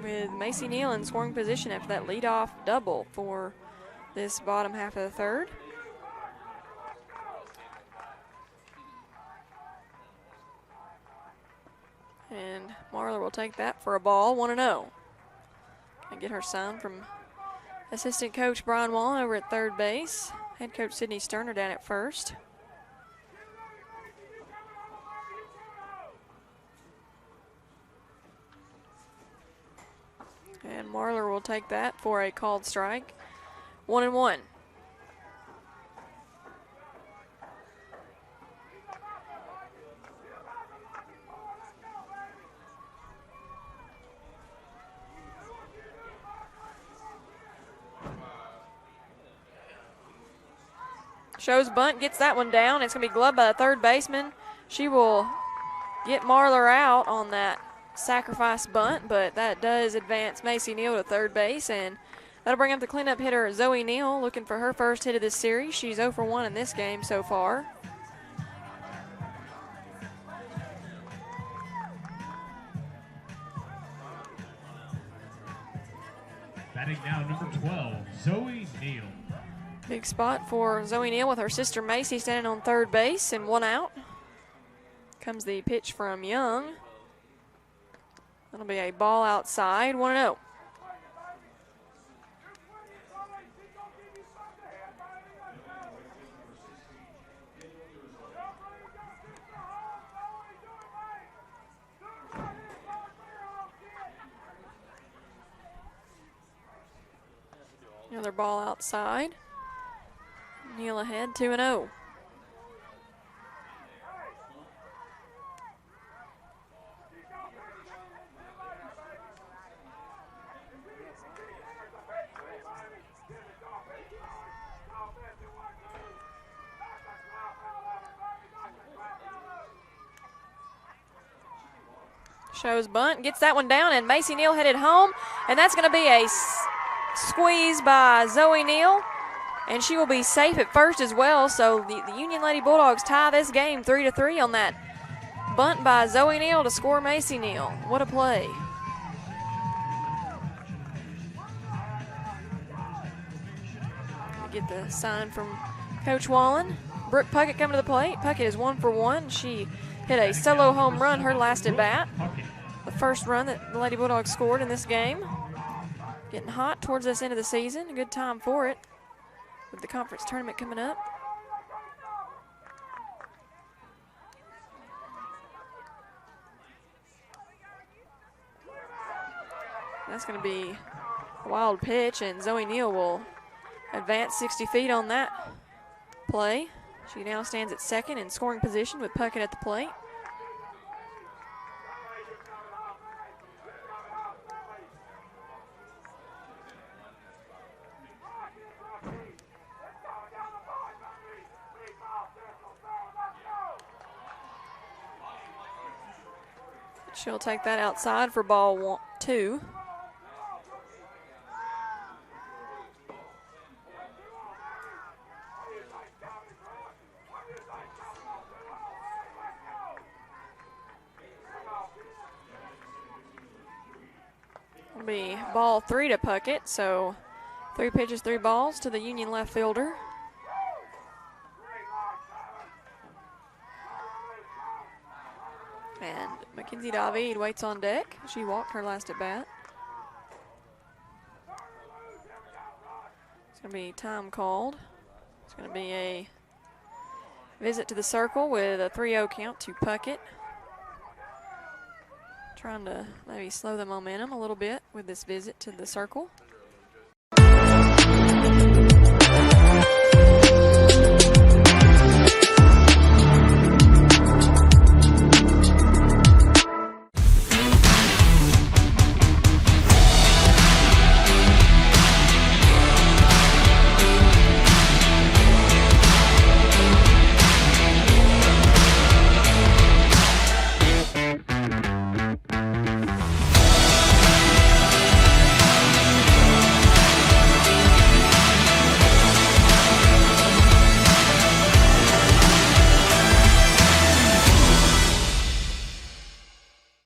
with Macy Neal in scoring position after that leadoff double for this bottom half of the third. And Marler will take that for a ball, 1-0. and get her sign from assistant coach Brian Wallen over at third base. Head coach Sydney Sterner down at first. And Marler will take that for a called strike. 1-1. Shows bunt, gets that one down. It's going to be gloved by the third baseman. She will get Marler out on that sacrifice bunt, but that does advance Macy Neal to third base, and that'll bring up the cleanup hitter Zoe Neal, looking for her first hit of this series. She's 0 for 1 in this game so far.
Batting now number 12, Zoe Neal.
Big spot for Zoe Neal with her sister Macy standing on third base, and 1 out. Comes the pitch from Young. That'll be a ball outside, 1-0. Another ball outside. Neal ahead, 2-0. Shows bunt, gets that one down, and Macy Neal headed home, and that's going to be a squeeze by Zoe Neal, and she will be safe at first as well. So the Union Lady Bulldogs tie this game 3-3 on that bunt by Zoe Neal to score Macy Neal. What a play. Get the sign from Coach Wallen. Brooke Puckett coming to the plate. Puckett is 1 for 1. She hit a solo home run her last at bat. The first run that the Lady Bulldogs scored in this game. Getting hot towards this end of the season. A good time for it with the conference tournament coming up. That's going to be a wild pitch, and Zoe Neal will advance 60 feet on that play. She now stands at second in scoring position with Puckett at the plate. She'll take that outside for ball 2. It'll be ball 3 to Puckett, so 3 pitches, 3 balls to the Union left fielder. And Mackenzie David waits on deck. She walked her last at bat. It's going to be time called. It's going to be a visit to the circle with a 3-0 count to Puckett. Trying to maybe slow the momentum a little bit with this visit to the circle.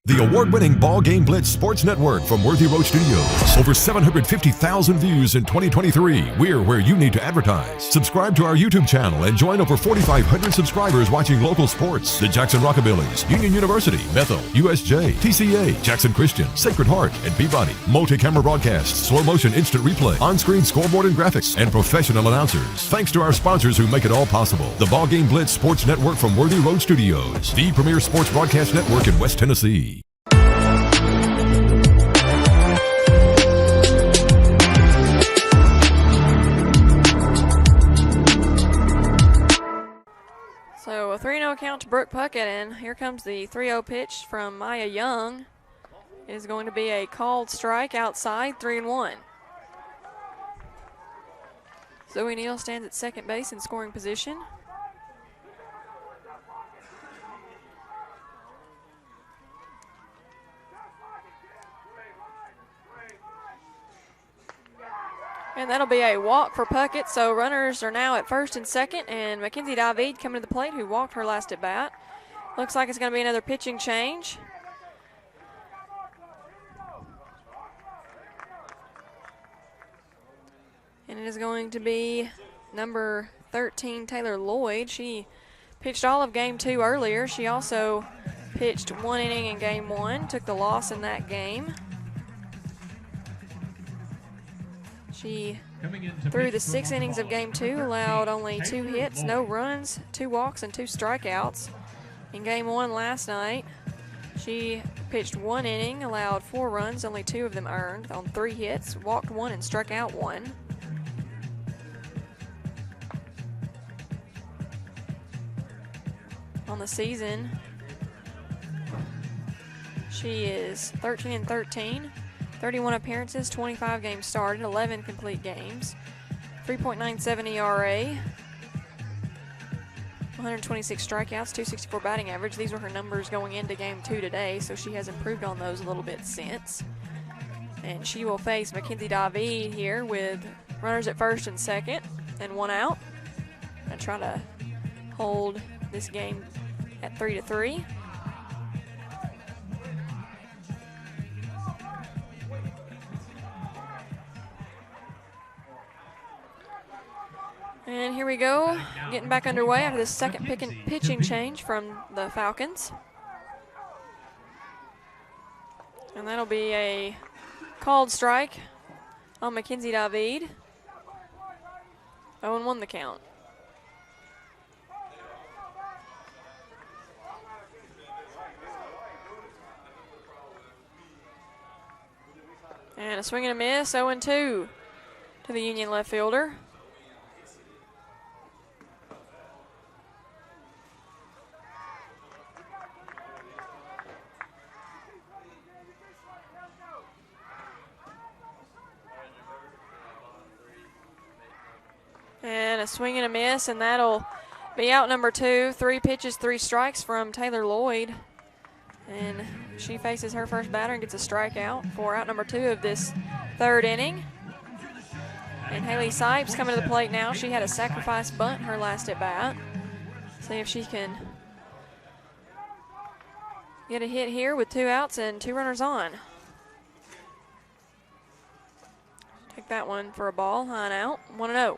The award-winning BallGame Blitz Sports Network from Worthy Road Studios. Over 750,000 views in 2023. We're where you need to advertise. Subscribe to our YouTube channel and join over 4,500 subscribers watching local sports. The Jackson Rockabillys, Union University, Bethel, USJ, TCA, Jackson Christian, Sacred Heart, and Peabody. Multi-camera broadcasts, slow motion instant replay, on-screen scoreboard and graphics, and professional announcers. Thanks to our sponsors who make it all possible. The BallGame Blitz Sports Network from Worthy Road Studios. The premier sports broadcast network in West Tennessee.
So a 3-0 count to Brooke Puckett, and here comes the 3-0 pitch from Maya Young. It is going to be a called strike outside, 3-1. Zoe Neal stands at second base in scoring position. And that'll be a walk for Puckett, so runners are now at first and second, and Mackenzie David coming to the plate, who walked her last at bat. Looks like it's going to be another pitching change. And it is going to be number 13, Taylor Lloyd. She pitched all of game 2 earlier. She also pitched 1 inning in game 1, took the loss in that game. She, through the 6 innings of game 2, allowed only 2 hits, no runs, 2 walks, and 2 strikeouts. In game 1 last night, she pitched 1 inning, allowed 4 runs, only 2 of them earned on 3 hits, walked 1 and struck out 1. On the season, she is 13-13. 31 appearances, 25 games started, 11 complete games, 3.97 ERA, 126 strikeouts, 264 batting average. These were her numbers going into game 2 today, so she has improved on those a little bit since. And she will face Mackenzie David here with runners at first and second and 1 out. And try to hold this game at 3-3. And here we go, getting back underway after the second pitching change from the Falcons. And that'll be a called strike on Mackenzie David. 0-1 the count. And a swing and a miss, 0-2 to the Union left fielder. And a swing and a miss, and that'll be out number 2. 3 pitches, 3 strikes from Taylor Lloyd. And she faces her first batter and gets a strikeout for out number 2 of this 3rd inning. And Haley Sipes coming to the plate now. She had a sacrifice bunt her last at bat. See if she can get a hit here with 2 outs and 2 runners on. Take that one for a ball, high and out, 1-0.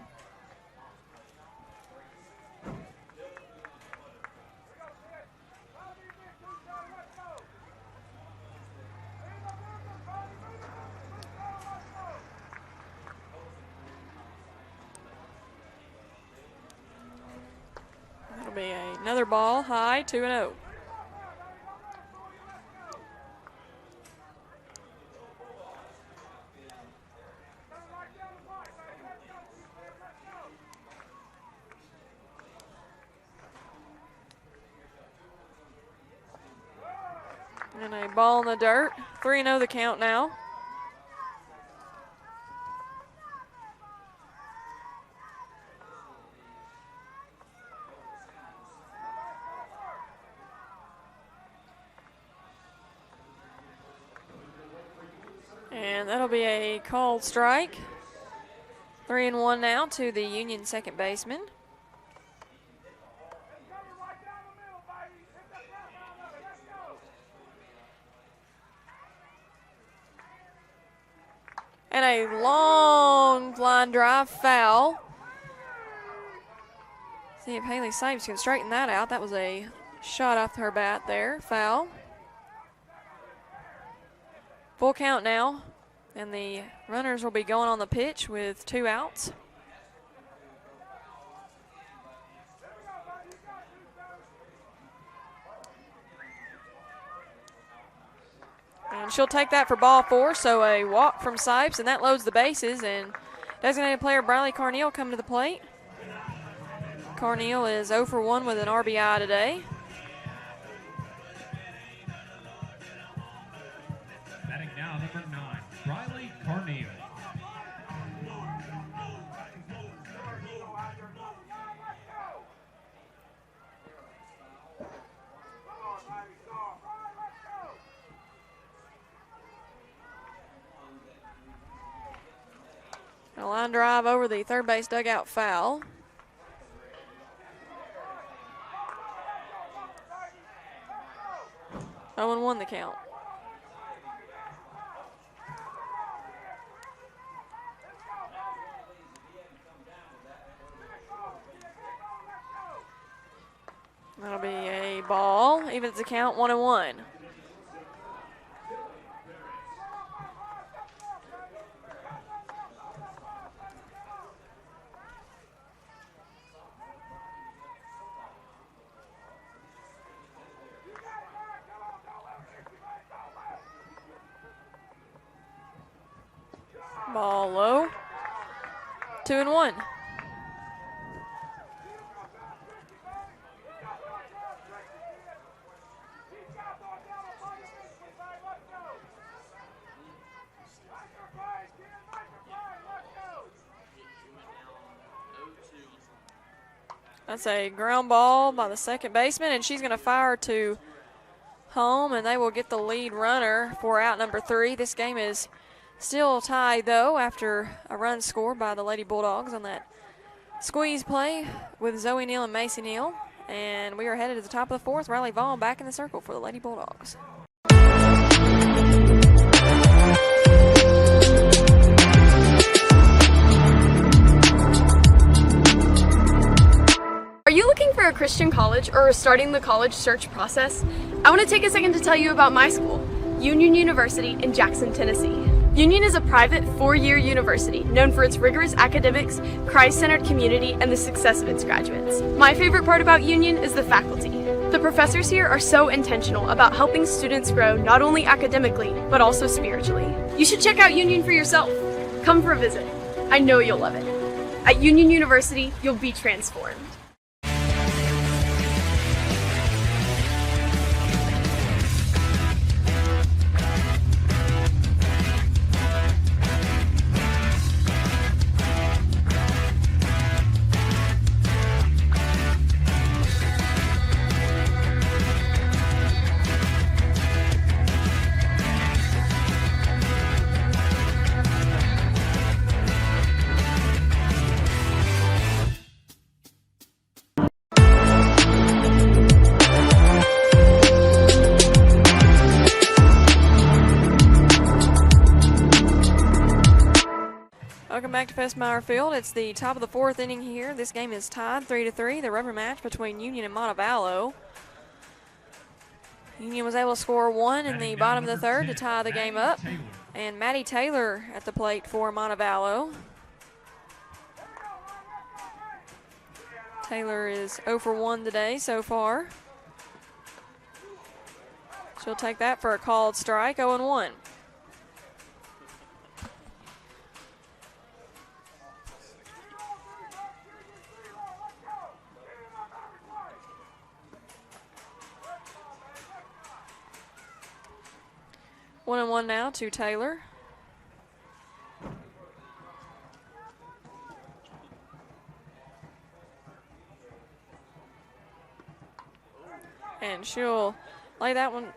That'll be another ball, high, 2-0. And a ball in the dirt, 3-0 the count now. And that'll be a called strike. 3-1 now to the Union second baseman. And a long line drive foul. See if Haley Sipes can straighten that out. That was a shot off her bat there. Foul. Full count now. And the runners will be going on the pitch with 2 outs. And she'll take that for ball 4, so a walk from Sipes, and that loads the bases. And designated player Briley Carneal come to the plate. Carneal is 0 for 1 with an RBI today.
Batting now, number 9, Briley Carneal.
A line drive over the third base dugout foul. Oh, and 1 the count. That'll be a ball. Evens the count, 1-1. Ball low. 2-1. That's a ground ball by the second baseman, and she's going to fire to home, and they will get the lead runner for out number 3. This game is still tied, though, after a run scored by the Lady Bulldogs on that squeeze play with Zoe Neal and Macy Neal. And we are headed to the top of the 4th. Riley Vaughn back in the circle for the Lady Bulldogs.
Are you looking for a Christian college or are starting the college search process? I want to take a second to tell you about my school, Union University in Jackson, Tennessee. Union is a private 4-year university known for its rigorous academics, Christ-centered community, and the success of its graduates. My favorite part about Union is the faculty. The professors here are so intentional about helping students grow not only academically, but also spiritually. You should check out Union for yourself. Come for a visit. I know you'll love it. At Union University, you'll be transformed.
Welcome back to Festmeyer Field. It's the top of the 4th inning here. This game is tied 3-3, the rubber match between Union and Montevallo. Union was able to score 1 in the bottom of the 3rd to tie the game up. And Maddie Taylor at the plate for Montevallo. Taylor is 0 for 1 today so far. She'll take that for a called strike, 0-1. One and one now to Taylor. And she'll lay that one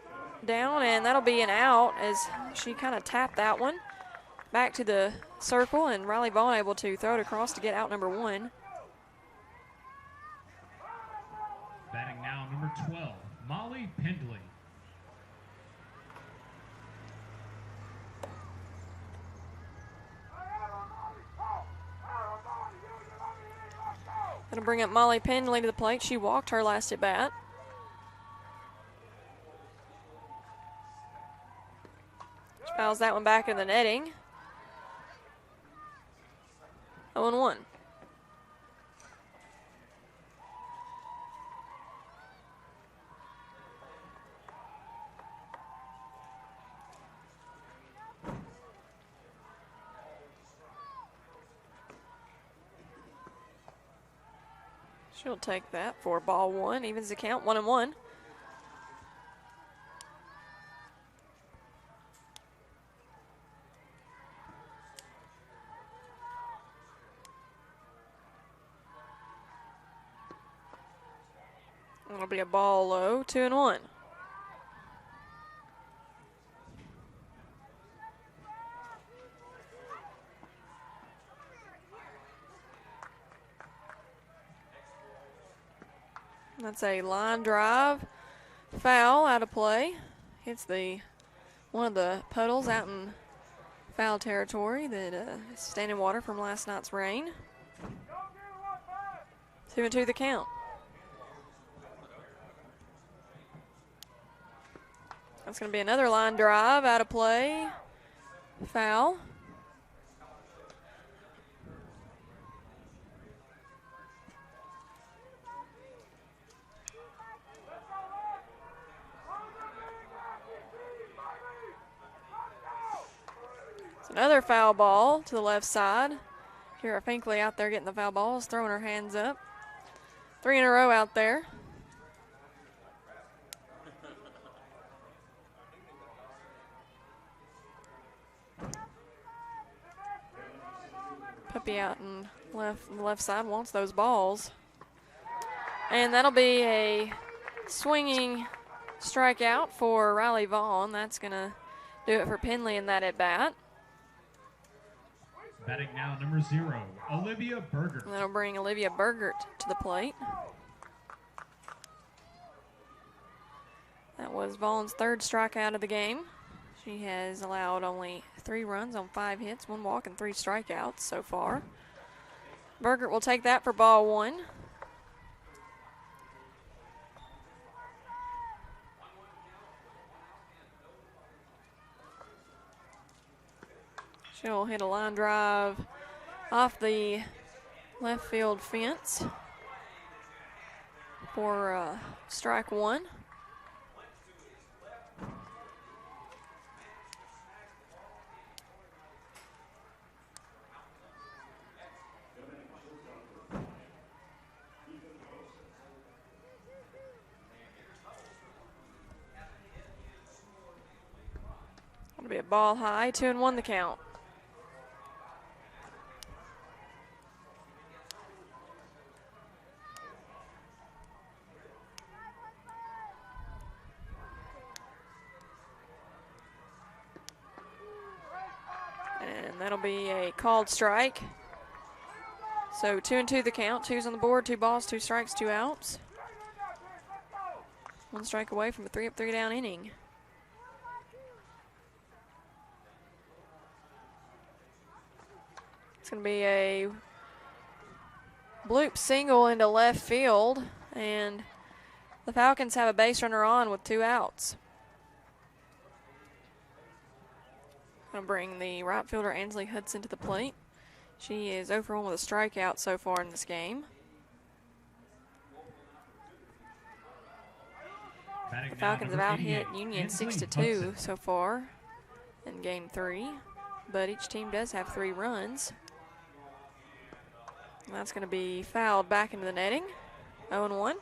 down, and that'll be an out as she kind of tapped that one back to the circle, and Riley Vaughn able to throw it across to get out number 1.
Batting now, number 12, Molly Pendley.
Going to bring up Molly Pendley to the plate. She walked her last at bat. She fouls that one back in the netting. 0-1. She'll take that for ball one. Evens the count, 1-1. It'll be a ball low, 2-1. That's a line drive, foul, out of play. Hits one of the puddles out in foul territory that is standing water from last night's rain. 2-2 the count. That's going to be another line drive, out of play, foul. Another foul ball to the left side. Kira Finkley out there getting the foul balls, throwing her hands up. 3 in a row out there. Puppy out in the left side wants those balls. And that'll be a swinging strikeout for Riley Vaughn. That's going to do it for Penley in that at bat.
Batting now, number 0, Olivia Berger.
That'll bring Olivia Bergert to the plate. That was Vaughn's third strikeout of the game. She has allowed only 3 runs on 5 hits, 1 walk, and 3 strikeouts so far. Bergert will take that for ball one. She'll hit a line drive off the left field fence for strike one. It'll be a ball high, 2-1 the count. And that'll be a called strike. So 2-2 the count. 2's on the board, 2 balls, 2 strikes, 2 outs. 1 strike away from a 3-up, 3-down inning. It's going to be a bloop single into left field, and the Falcons have a base runner on with 2 outs. Going to bring the right fielder Ansley Hudson to the plate. She is 0 for 1 with a strikeout so far in this game. The Falcons have out-hit Union 6-2 so far in game 3, but each team does have 3 runs. And that's going to be fouled back into the netting. 0-1.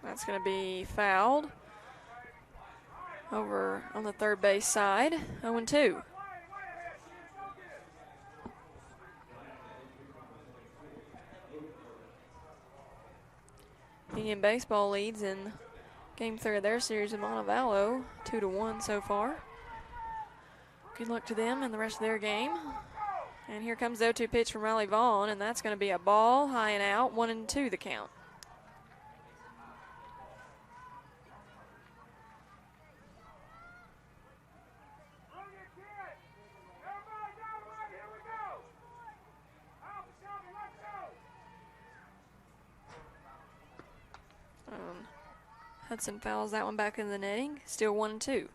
That's going to be fouled over on the third base side. 0-2. Union Baseball leads in game 3 of their series in Montevallo, 2-1 so far. Good luck to them in the rest of their game. And here comes the 0-2 pitch from Riley Vaughn, and that's going to be a ball, high and out, 1-2 the count. Hudson fouls that one back in the netting. Still 1-2.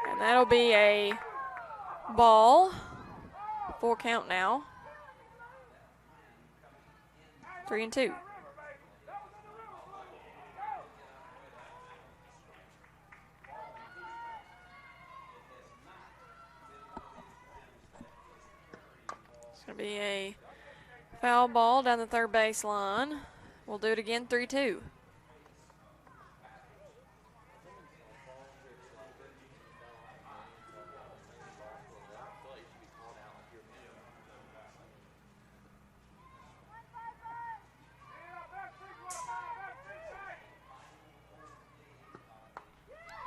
And that'll be a ball. Full count now. 3-2. Going to be a foul ball down the third base line. We'll do it again, 3-2.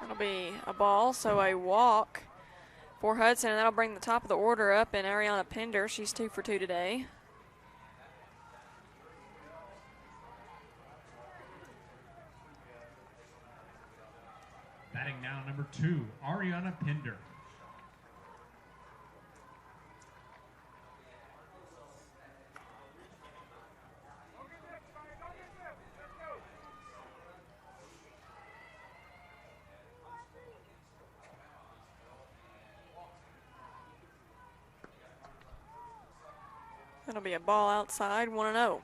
That'll be a ball, so a walk for Hudson, and that'll bring the top of the order up in Ariana Pender. She's 2 for 2 today.
Batting now number 2, Ariana Pender.
That'll be a ball outside, 1-0.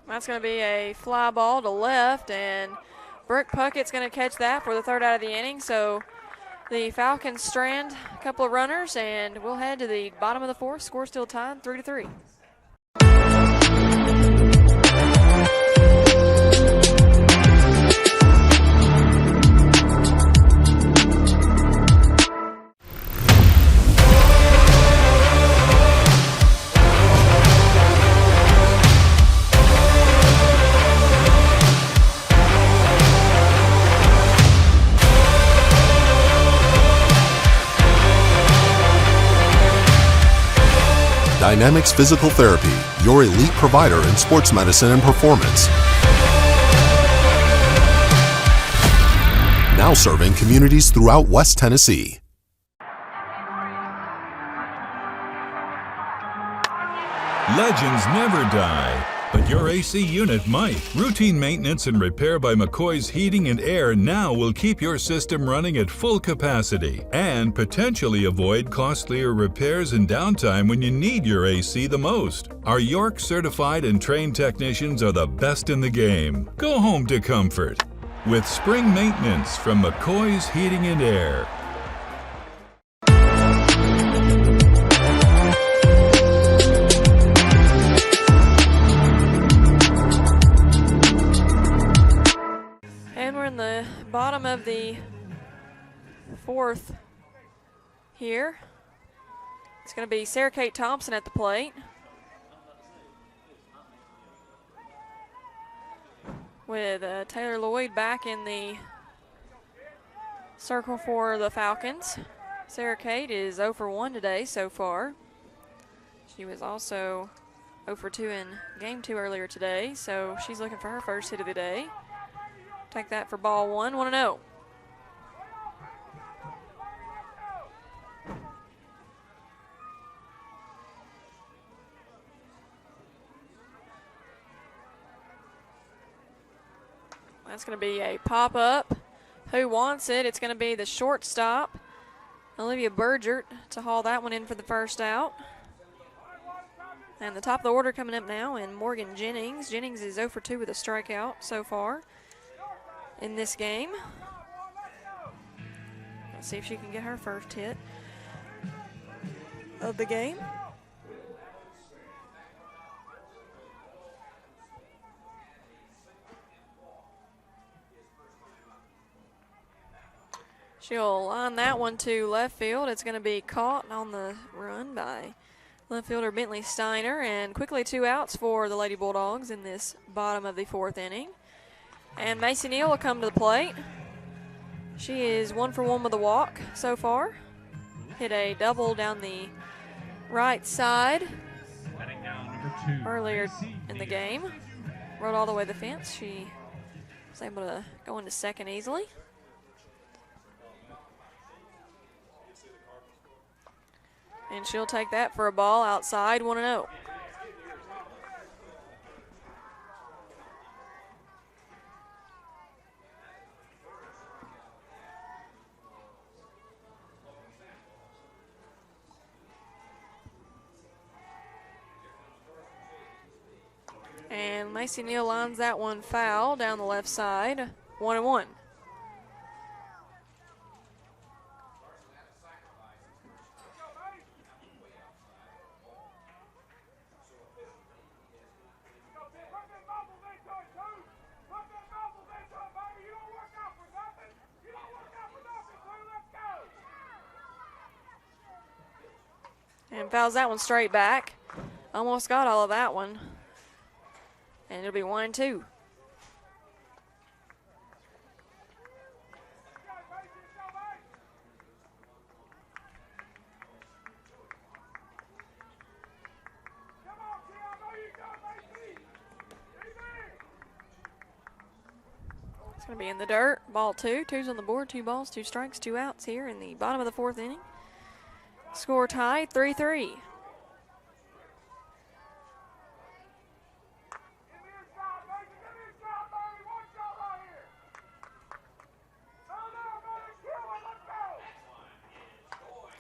That's going to be a fly ball to left, and Brooke Puckett's going to catch that for the third out of the inning. So the Falcons strand a couple of runners, and we'll head to the bottom of the fourth. Score still tied, 3-3.
Dynamics Physical Therapy, your elite provider in sports medicine and performance. Now serving communities throughout West Tennessee.
Legends never die, but your AC unit might. Routine maintenance and repair by McCoy's Heating and Air now will keep your system running at full capacity and potentially avoid costlier repairs and downtime when you need your AC the most. Our York certified and trained technicians are the best in the game. Go home to comfort with spring maintenance from McCoy's Heating and Air.
The bottom of the fourth here. It's going to be Sarah Kate Thompson at the plate. With Taylor Lloyd back in the circle for the Falcons. Sarah Kate is 0 for 1 today so far. She was also 0 for 2 in game 2 earlier today, so she's looking for her first hit of the day. Take that for ball 1, 1-0. That's going to be a pop-up. Who wants it? It's going to be the shortstop, Olivia Burgert, to haul that one in for the first out. And the top of the order coming up now in Morgan Jennings. Jennings is 0 for 2 with a strikeout so far in this game. Let's see if she can get her first hit of the game. She'll line that one to left field. It's going to be caught on the run by left fielder Bentley Steiner, and quickly 2 outs for the Lady Bulldogs in this bottom of the 4th inning. And Macy Neal will come to the plate. She is 1 for 1 with a walk so far. Hit a double down the right side earlier in the game. Rode all the way to the fence. She was able to go into second easily. And she'll take that for a ball outside, 1-0. And Macy Neal lines that one foul down the left side, 1-1. And fouls that one straight back. Almost got all of that one. And it'll be 1-2. It's going to be in the dirt. Ball 2. 2's on the board. 2 balls, 2 strikes, 2 outs here in the bottom of the 4th inning. Score tied, 3-3.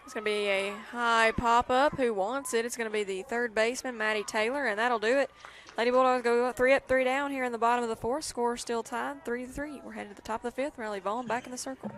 It's going to be a high pop-up. Who wants it? It's going to be the third baseman, Maddie Taylor, and that'll do it. Lady Bulldogs go 3 up, 3 down here in the bottom of the 4th. Score still tied, 3-3. We're headed to the top of the 5th. Riley Vaughn back in the circle.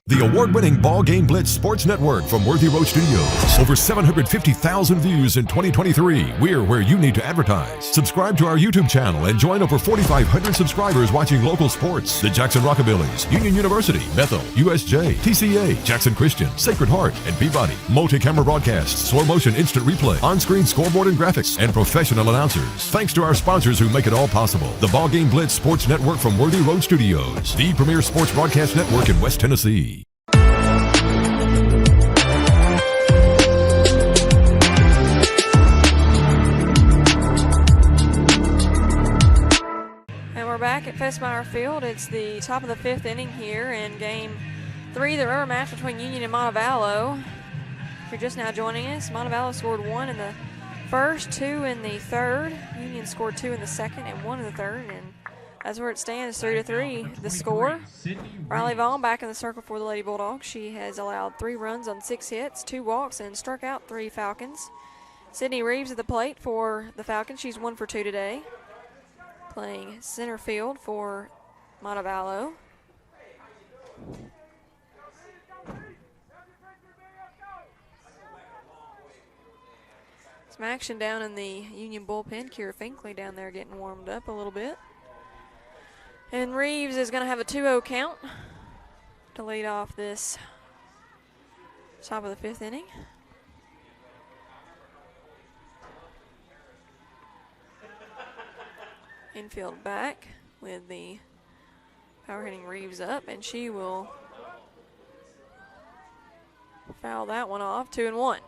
The award-winning BallGame Blitz Sports Network from Worthy Road Studios. Over 750,000 views in 2023. We're where you need to advertise. Subscribe to our YouTube channel and join over 4,500 subscribers watching local sports. The Jackson Rockabillys, Union University, Bethel, USJ, TCA, Jackson Christian, Sacred Heart, and Peabody. Multi-camera broadcasts, slow motion instant replay, on-screen scoreboard and graphics, and professional announcers. Thanks to our sponsors who make it all possible. The BallGame Blitz Sports Network from Worthy Road Studios. The premier sports broadcast network in West Tennessee.
Back at Festmeyer Field. It's the top of the 5th inning here in Game 3, the rubber match between Union and Montevallo. If you're just now joining us, Montevallo scored 1 in the 1st, 2 in the 3rd. Union scored 2 in the 2nd and 1 in the 3rd, and that's where it stands, 3-3. The score. Riley Vaughn back in the circle for the Lady Bulldogs. She has allowed 3 runs on 6 hits, 2 walks, and struck out 3 Falcons. Sydney Reeves at the plate for the Falcons. She's 1 for 2 today, playing center field for Montevallo. Some action down in the Union bullpen. Kira Finkley down there getting warmed up a little bit. And Reeves is going to have a 2-0 count to lead off this top of the 5th inning. Infield back with the power hitting Reeves up, and she will foul that one off, 2-1.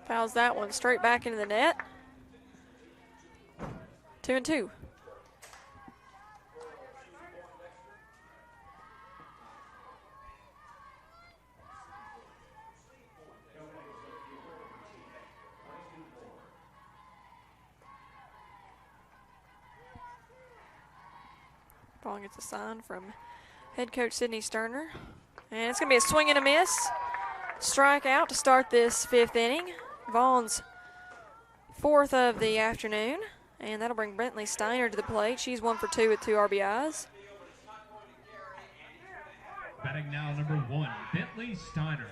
Fouls that one straight back into the net. 2-2. Ball gets a sign from head coach Sydney Sterner. And it's going to be a swing and a miss. Strikeout to start this 5th inning. Vaughn's 4th of the afternoon. And that'll bring Bentley Steiner to the plate. She's 1 for 2 with 2 RBIs.
Batting now number 1, Bentley Steiner.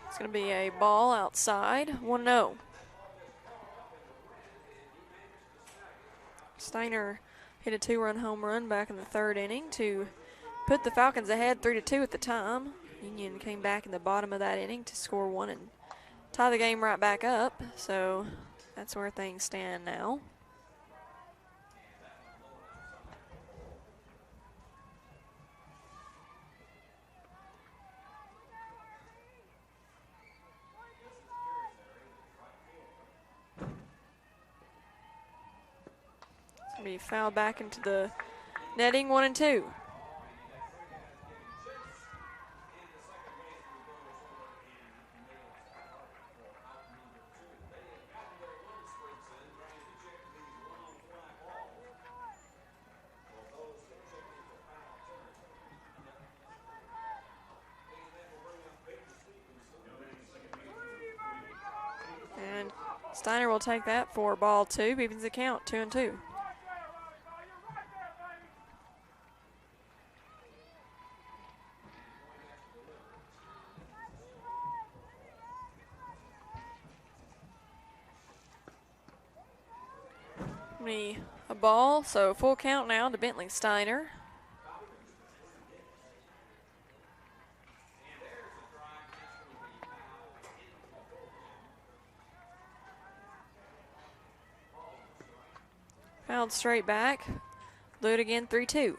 It's going to be a ball outside, 1-0. Steiner hit a 2-run home run back in the 3rd inning to put the Falcons ahead 3-2 at the time. Union came back in the bottom of that inning to score 1 and tie the game right back up. So that's where things stand now. Be fouled back into the netting, 1-2. And Steiner will take that for ball 2, evens the count, 2-2. A ball, so full count now to Bentley Steiner. Fouled straight back. Do it again, 3-2.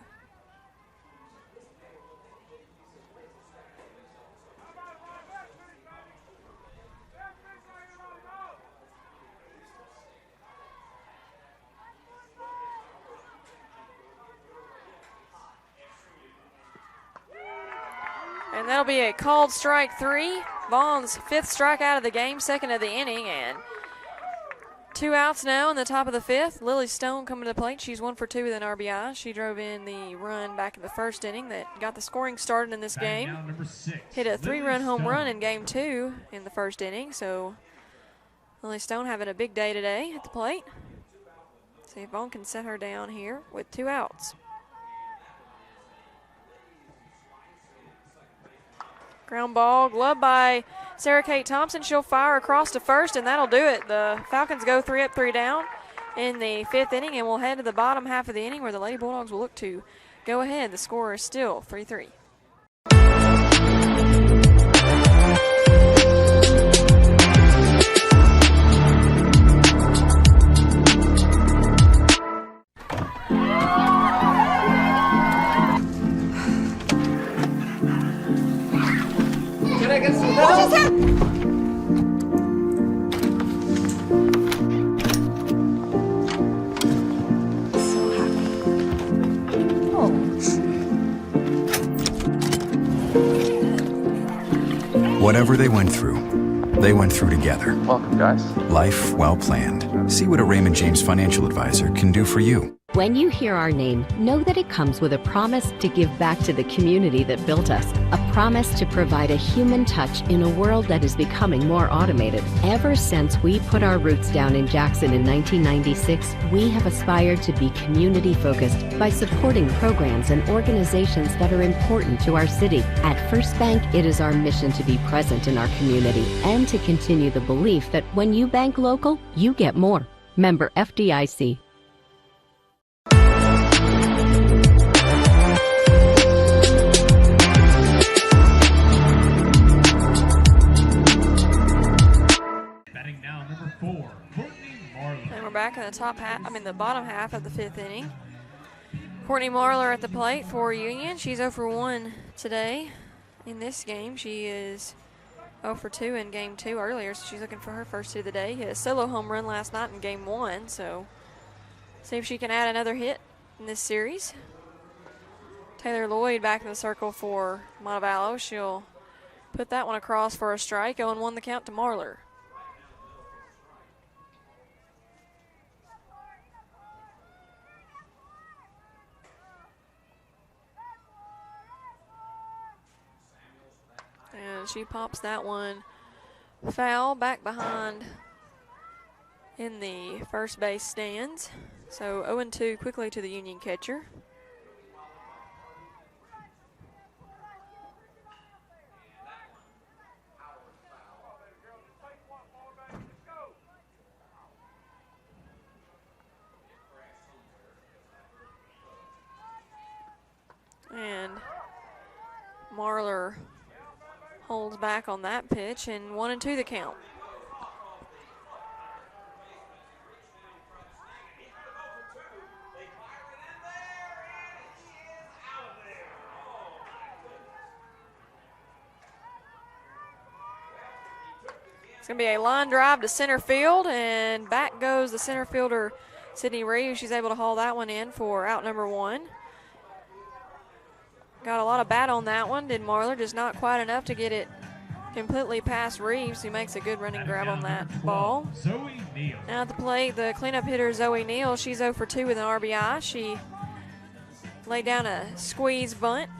And that'll be a called strike 3. Vaughn's 5th strikeout of the game, 2nd of the inning, and 2 outs now in the top of the 5th. Lily Stone coming to the plate. She's 1 for 2 with an RBI. She drove in the run back in the 1st inning that got the scoring started in this game. Hit a 3-run home run in game 2 in the 1st inning. So Lily Stone having a big day today at the plate. See if Vaughn can set her down here with 2 outs. Ground ball, gloved by Sarah Kate Thompson. She'll fire across to first, and that'll do it. The Falcons go 3 up, 3 down in the 5th inning, and we'll head to the bottom half of the inning where the Lady Bulldogs will look to go ahead. The score is still 3-3.
What just happened? So happy. Oh.
Whatever they went through together.
Welcome, guys.
Life well planned. See what a Raymond James financial advisor can do for you.
When you hear our name, know that it comes with a promise to give back to the community that built us, a promise to provide a human touch in a world that is becoming more automated. Ever since we put our roots down in Jackson in 1996, we have aspired to be community-focused by supporting programs and organizations that are important to our city. At First Bank, it is our mission to be present in our community and to continue the belief that when you bank local, you get more. Member FDIC.
And we're back in the top half, the bottom half of the 5th inning. Courtney Marler at the plate for Union. She's 0 for 1 today in this game. She is 0 for 2 in game 2 earlier, so she's looking for her first hit of the day. Hit a solo home run last night in game 1, so see if she can add another hit in this series. Taylor Lloyd back in the circle for Montevallo. She'll put that one across for a strike. 0-1 the count to Marler. And she pops that one foul back behind in the first base stands. So 0-2 quickly to the Union catcher. And Marler holds back on that pitch, and 1-2 the count. It's going to be a line drive to center field, and back goes the center fielder, Sydney Reeves. She's able to haul that one in for out number 1. Got a lot of bat on that one, did Marler, just not quite enough to get it completely past Reeves, who makes a good running grab on that ball.
Zoe Neal.
Now at the plate, the cleanup hitter, Zoe Neal. She's 0 for 2 with an RBI. She laid down a squeeze bunt.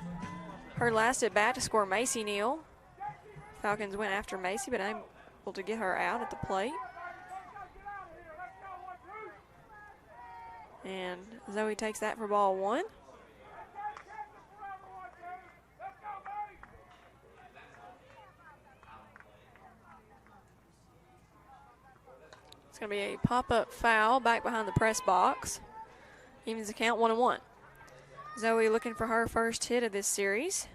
Her last at bat to score Macy Neal. Falcons went after Macy, but unable to get her out at the plate. And Zoe takes that for ball 1. It's going to be a pop-up foul back behind the press box. Evens the count 1-1. Zoe looking for her first hit of this series.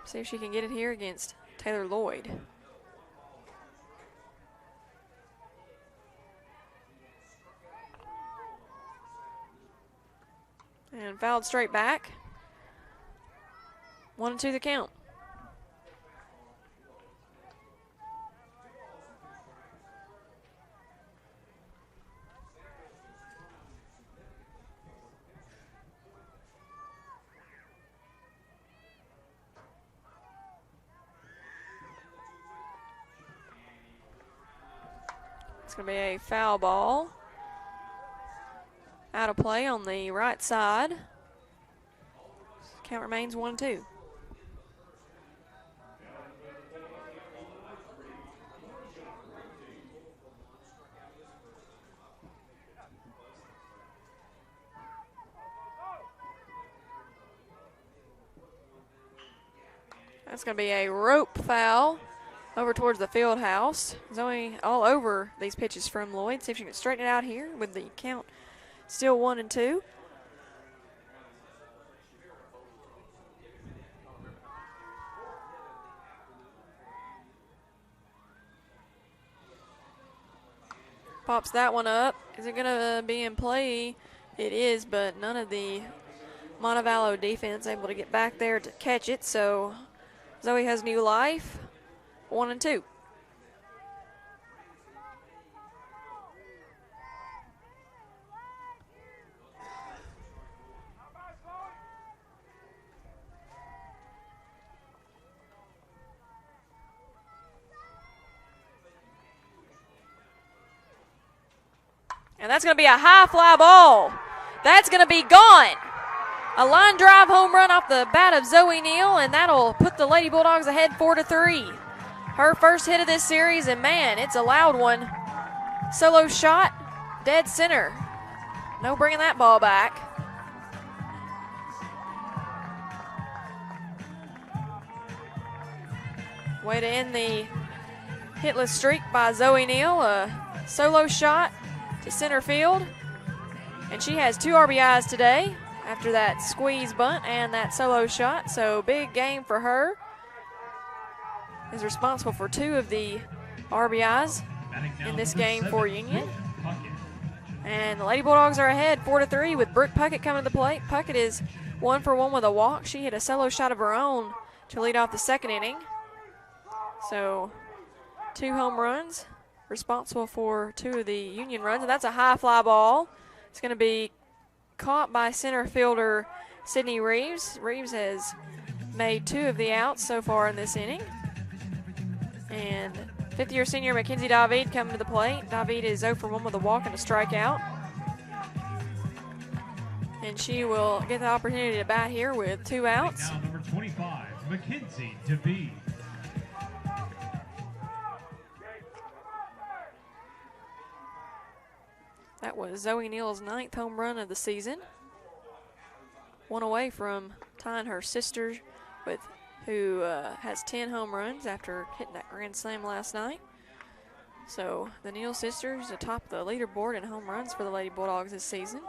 See if she can get it here against Taylor Lloyd. And fouled straight back. 1-2 the count. It's going to be a foul ball. Out of play on the right side. Count remains 1-2. That's going to be a rope foul over towards the field house. Zoe all over these pitches from Lloyd. See if she can straighten it out here with the count still 1-2. Pops that one up. Is it going to be in play? It is, but none of the Montevallo defense able to get back there to catch it. So Zoe has new life. 1-2. And that's going to be a high fly ball. That's going to be gone. A line drive home run off the bat of Zoe Neal, and that'll put the Lady Bulldogs ahead 4-3. Her first hit of this series, and man, it's a loud one. Solo shot, dead center. No bringing that ball back. Way to end the hitless streak by Zoe Neal. A solo shot to center field. And she has 2 RBIs today after that squeeze bunt and that solo shot. So big game for her. Is responsible for 2 of the RBIs in this game for Union. And the Lady Bulldogs are ahead 4-3 with Brooke Puckett coming to the plate. Puckett is 1 for 1 with a walk. She hit a solo shot of her own to lead off the second inning. So 2 home runs, responsible for 2 of the Union runs, and that's a high fly ball. It's going to be caught by center fielder Sydney Reeves. Reeves has made 2 of the outs so far in this inning. And 5th-year senior Mackenzie David coming to the plate. David is 0 for 1 with a walk and a strikeout. And she will get the opportunity to bat here with 2 outs.
Now number 25, Mackenzie David.
That was Zoe Neal's 9th home run of the season. 1 away from tying her sister, who has 10 home runs after hitting that grand slam last night. So the Neal sisters atop the leaderboard in home runs for the Lady Bulldogs this season.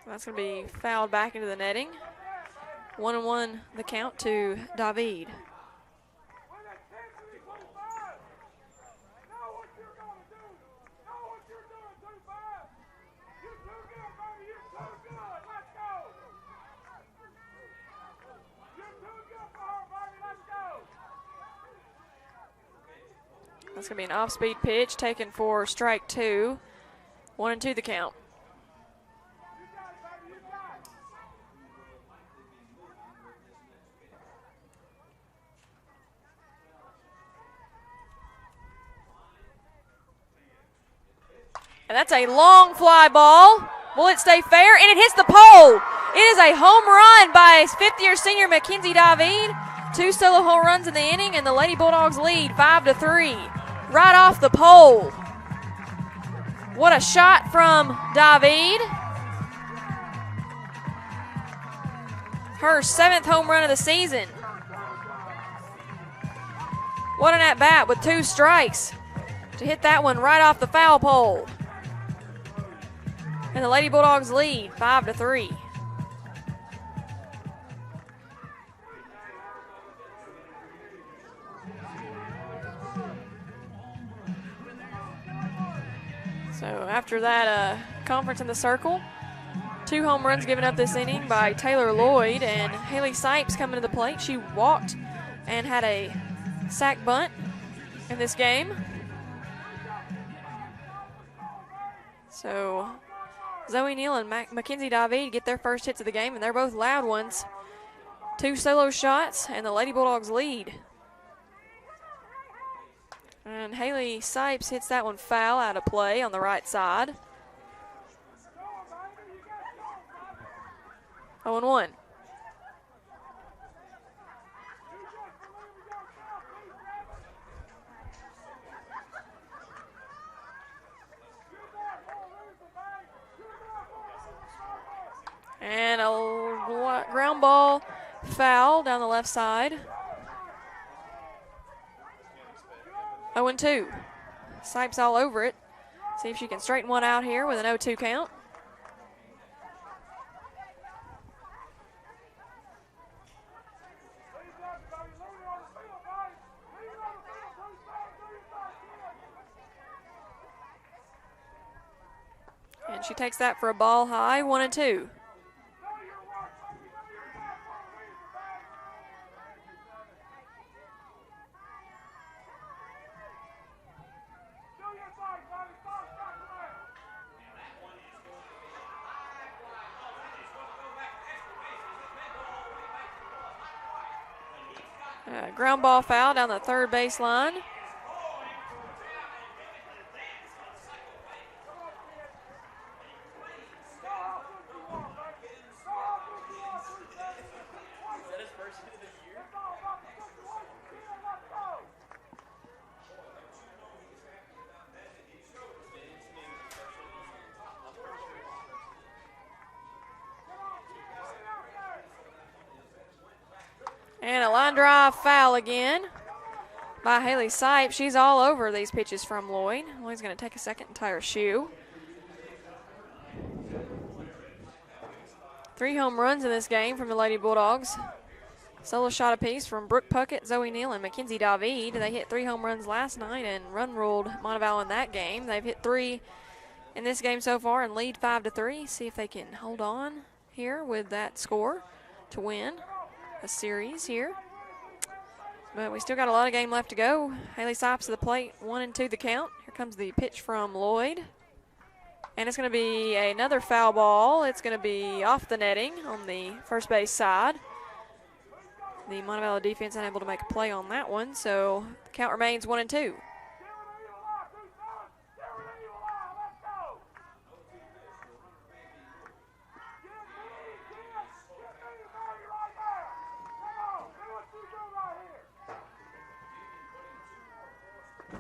That's going to be fouled back into the netting. 1-1 the count to David. That's going to be an off-speed pitch taken for strike 2. 1-2 the count. And that's a long fly ball. Will it stay fair? And it hits the pole. It is a home run by 5th-year senior Mackenzie David. 2 solo home runs in the inning, and the Lady Bulldogs lead 5-3. Right off the pole. What a shot from David. Her 7th home run of the season. What an at-bat with 2 strikes to hit that one right off the foul pole. And the Lady Bulldogs lead 5-3. So after that conference in the circle, 2 home runs given up this inning by Taylor Lloyd, and Haley Sipes coming to the plate. She walked and had a sack bunt in this game. So Zoe Neal and Mackenzie David get their first hits of the game, and they're both loud ones. 2 solo shots, and the Lady Bulldogs lead. And Haley Sipes hits that one foul out of play on the right side. 0-1. And a ground ball foul down the left side. 0-2. Sipes all over it. See if she can straighten one out here with an 0-2 count. And she takes that for a ball high, 1-2. Ground ball foul down the third base line. And a line drive foul again by Haley Sipes. She's all over these pitches from Lloyd. Lloyd's going to take a second and tie her shoe. 3 home runs in this game from the Lady Bulldogs. Solo shot apiece from Brooke Puckett, Zoe Neal, and Mackenzie David. They hit 3 home runs last night and run ruled Montevallo in that game. They've hit 3 in this game so far and lead 5-3. See if they can hold on here with that score to win a series here. But we still got a lot of game left to go. Haley Sipes to the plate, 1-2 the count. Here comes the pitch from Lloyd. And it's going to be another foul ball. It's going to be off the netting on the first base side. The Montevallo defense unable to make a play on that one, so the count remains 1-2.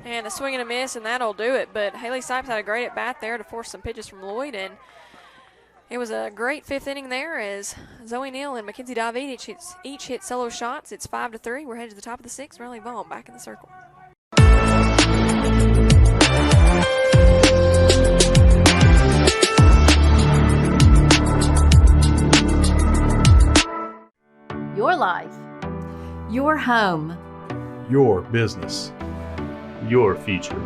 And a swing and a miss, and that'll do it. But Haley Sipes had a great at-bat there to force some pitches from Lloyd, and it was a great 5th inning there as Zoe Neal and Mackenzie David each hit solo shots. It's 5-3. We're headed to the top of the 6th. Riley Vaughn back in the circle.
Your life. Your home.
Your business. Your future.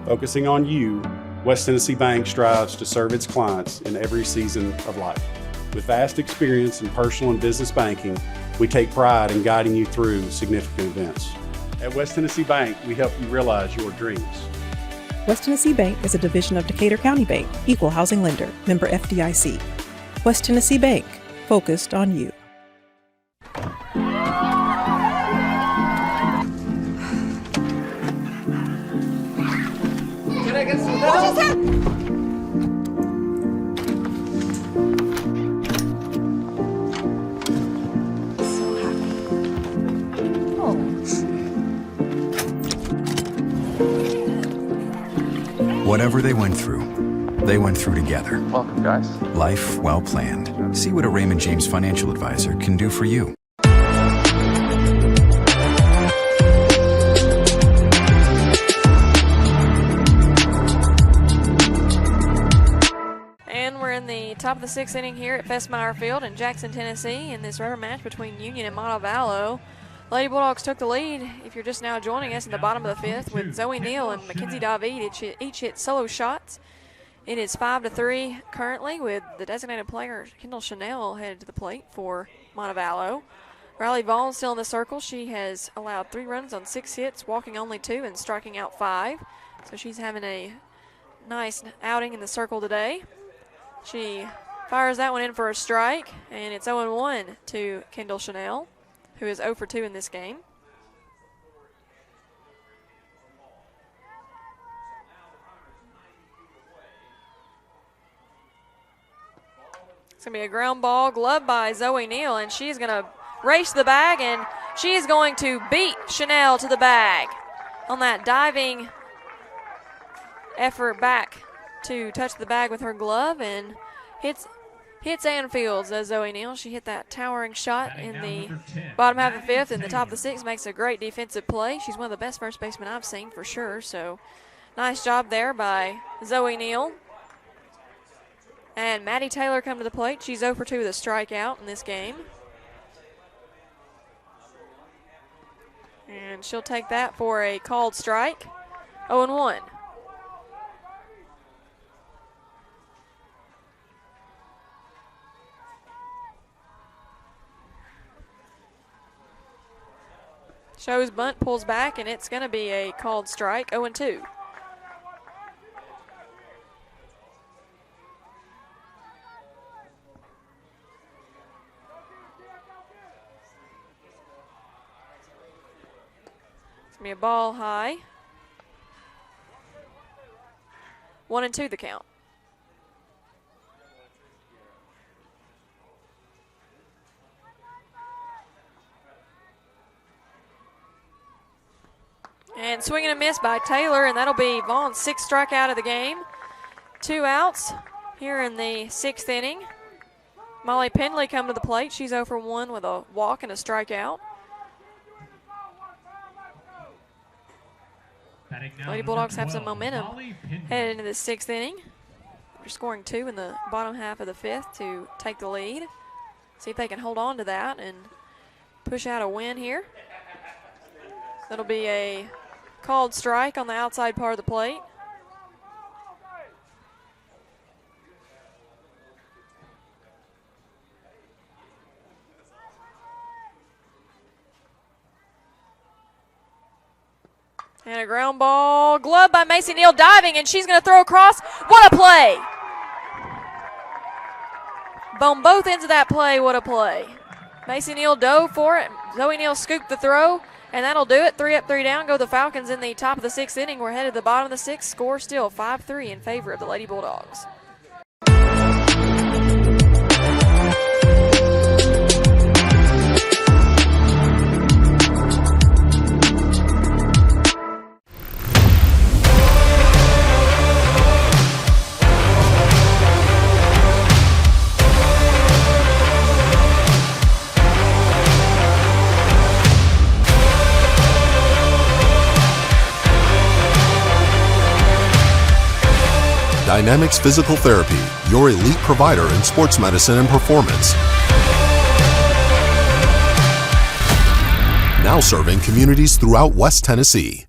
Focusing on you, West Tennessee Bank strives to serve its clients in every season of life. With vast experience in personal and business banking, we take pride in guiding you through significant events. At West Tennessee Bank, we help you realize your dreams.
West Tennessee Bank is a division of Decatur County Bank, equal housing lender, member FDIC. West Tennessee Bank, focused on you.
Whatever they went through together.
Welcome, guys.
Life well planned. See what a Raymond James financial advisor can do for you.
And we're in the top of the 6th inning here at Festmeyer Field in Jackson, Tennessee, in this rubber match between Union and Montevallo. Lady Bulldogs took the lead, if you're just now joining us, in the bottom of the 5th with Zoe Neal and Mackenzie David each hit solo shots. It is 5-3 currently with the designated player, Kendall Chanel, headed to the plate for Montevallo. Riley Vaughn still in the circle. She has allowed 3 runs on 6 hits, walking only 2 and striking out 5. So she's having a nice outing in the circle today. She fires that one in for a strike, and it's 0-1 to Kendall Chanel, who is 0 for 2 in this game. It's going to be a ground ball gloved by Zoe Neal, and she's going to race the bag, and she is going to beat Chanel to the bag on that diving effort back to touch the bag with her glove, and hits and fields as Zoe Neal. She hit that towering shot in the bottom half of the 5th, and the top of the 6th makes a great defensive play. She's one of the best first basemen I've seen for sure, so nice job there by Zoe Neal. And Maddie Taylor come to the plate. She's 0 for 2 with a strikeout in this game. And she'll take that for a called strike. 0-1. Shows bunt, pulls back, and it's going to be a called strike. 0-2. It's going to be a ball high. 1-2 the count. And swing and a miss by Taylor, and that'll be Vaughn's 6th strikeout of the game. 2 outs here in the 6th inning. Molly Pendley come to the plate. She's 0 for 1 with a walk and a strikeout. Lady Bulldogs have some momentum headed into the 6th inning. They're scoring 2 in the bottom half of the 5th to take the lead. See if they can hold on to that and push out a win here. That'll be a called strike on the outside part of the plate. And a ground ball, glove by Macy Neal, diving, and she's going to throw across. What a play! On both ends of that play, what a play. Macy Neal dove for it. Zoe Neal scooped the throw, and that'll do it. 3 up, 3 down. Go the Falcons in the top of the 6th inning. We're headed to the bottom of the 6th. Score still 5-3 in favor of the Lady Bulldogs.
Dynamics Physical Therapy, your elite provider in sports medicine and performance. Now serving communities throughout West Tennessee.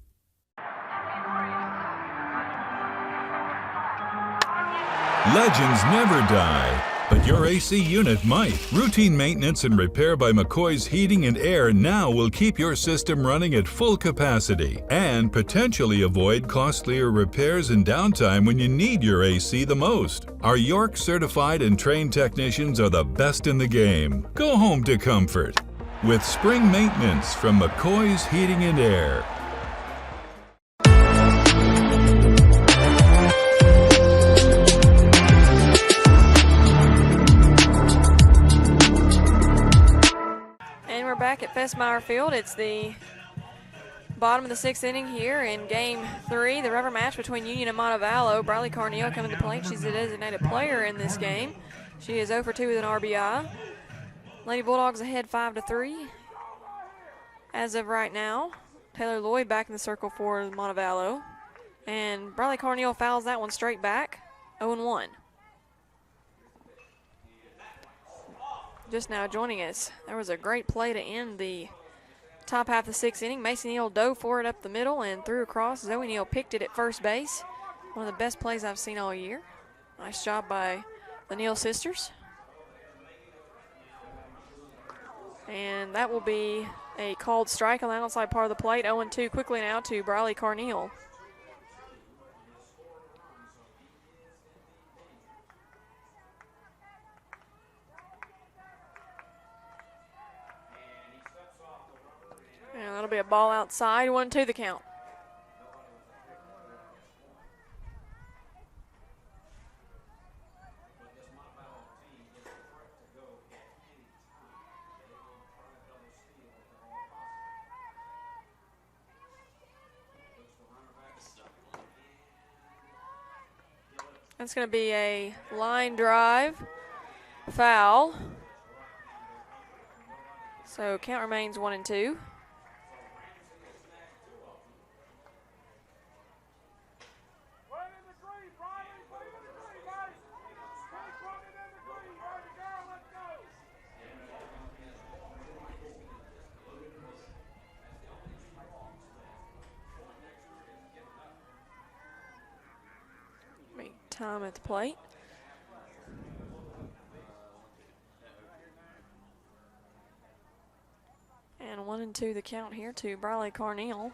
Legends never die, but your AC unit might. Routine maintenance and repair by McCoy's Heating and Air now will keep your system running at full capacity and potentially avoid costlier repairs and downtime when you need your AC the most. Our York certified and trained technicians are the best in the game. Go home to comfort with spring maintenance from McCoy's Heating and Air.
Back at Festmeyer Field. It's the bottom of the 6th inning here in Game 3, the rubber match between Union and Montevallo. Briley Carneal coming to play. She's the designated player in this game. She is 0 for 2 with an RBI. Lady Bulldogs ahead 5-3 as of right now. Taylor Lloyd back in the circle for Montevallo. And Briley Carneal fouls that one straight back, 0-1. Just now joining us, there was a great play to end the top half of the 6th inning. Macy Neal dove for it up the middle and threw across. Zoe Neal picked it at first base. One of the best plays I've seen all year. Nice job by the Neal sisters. And that will be a called strike on the outside part of the plate. 0-2 quickly now to Briley Carneal. And that'll be a ball outside, 1-2 the count. That's going to be a line drive foul. So count remains 1-2. Time at the plate. And 1-2 the count here to Briley Carneal.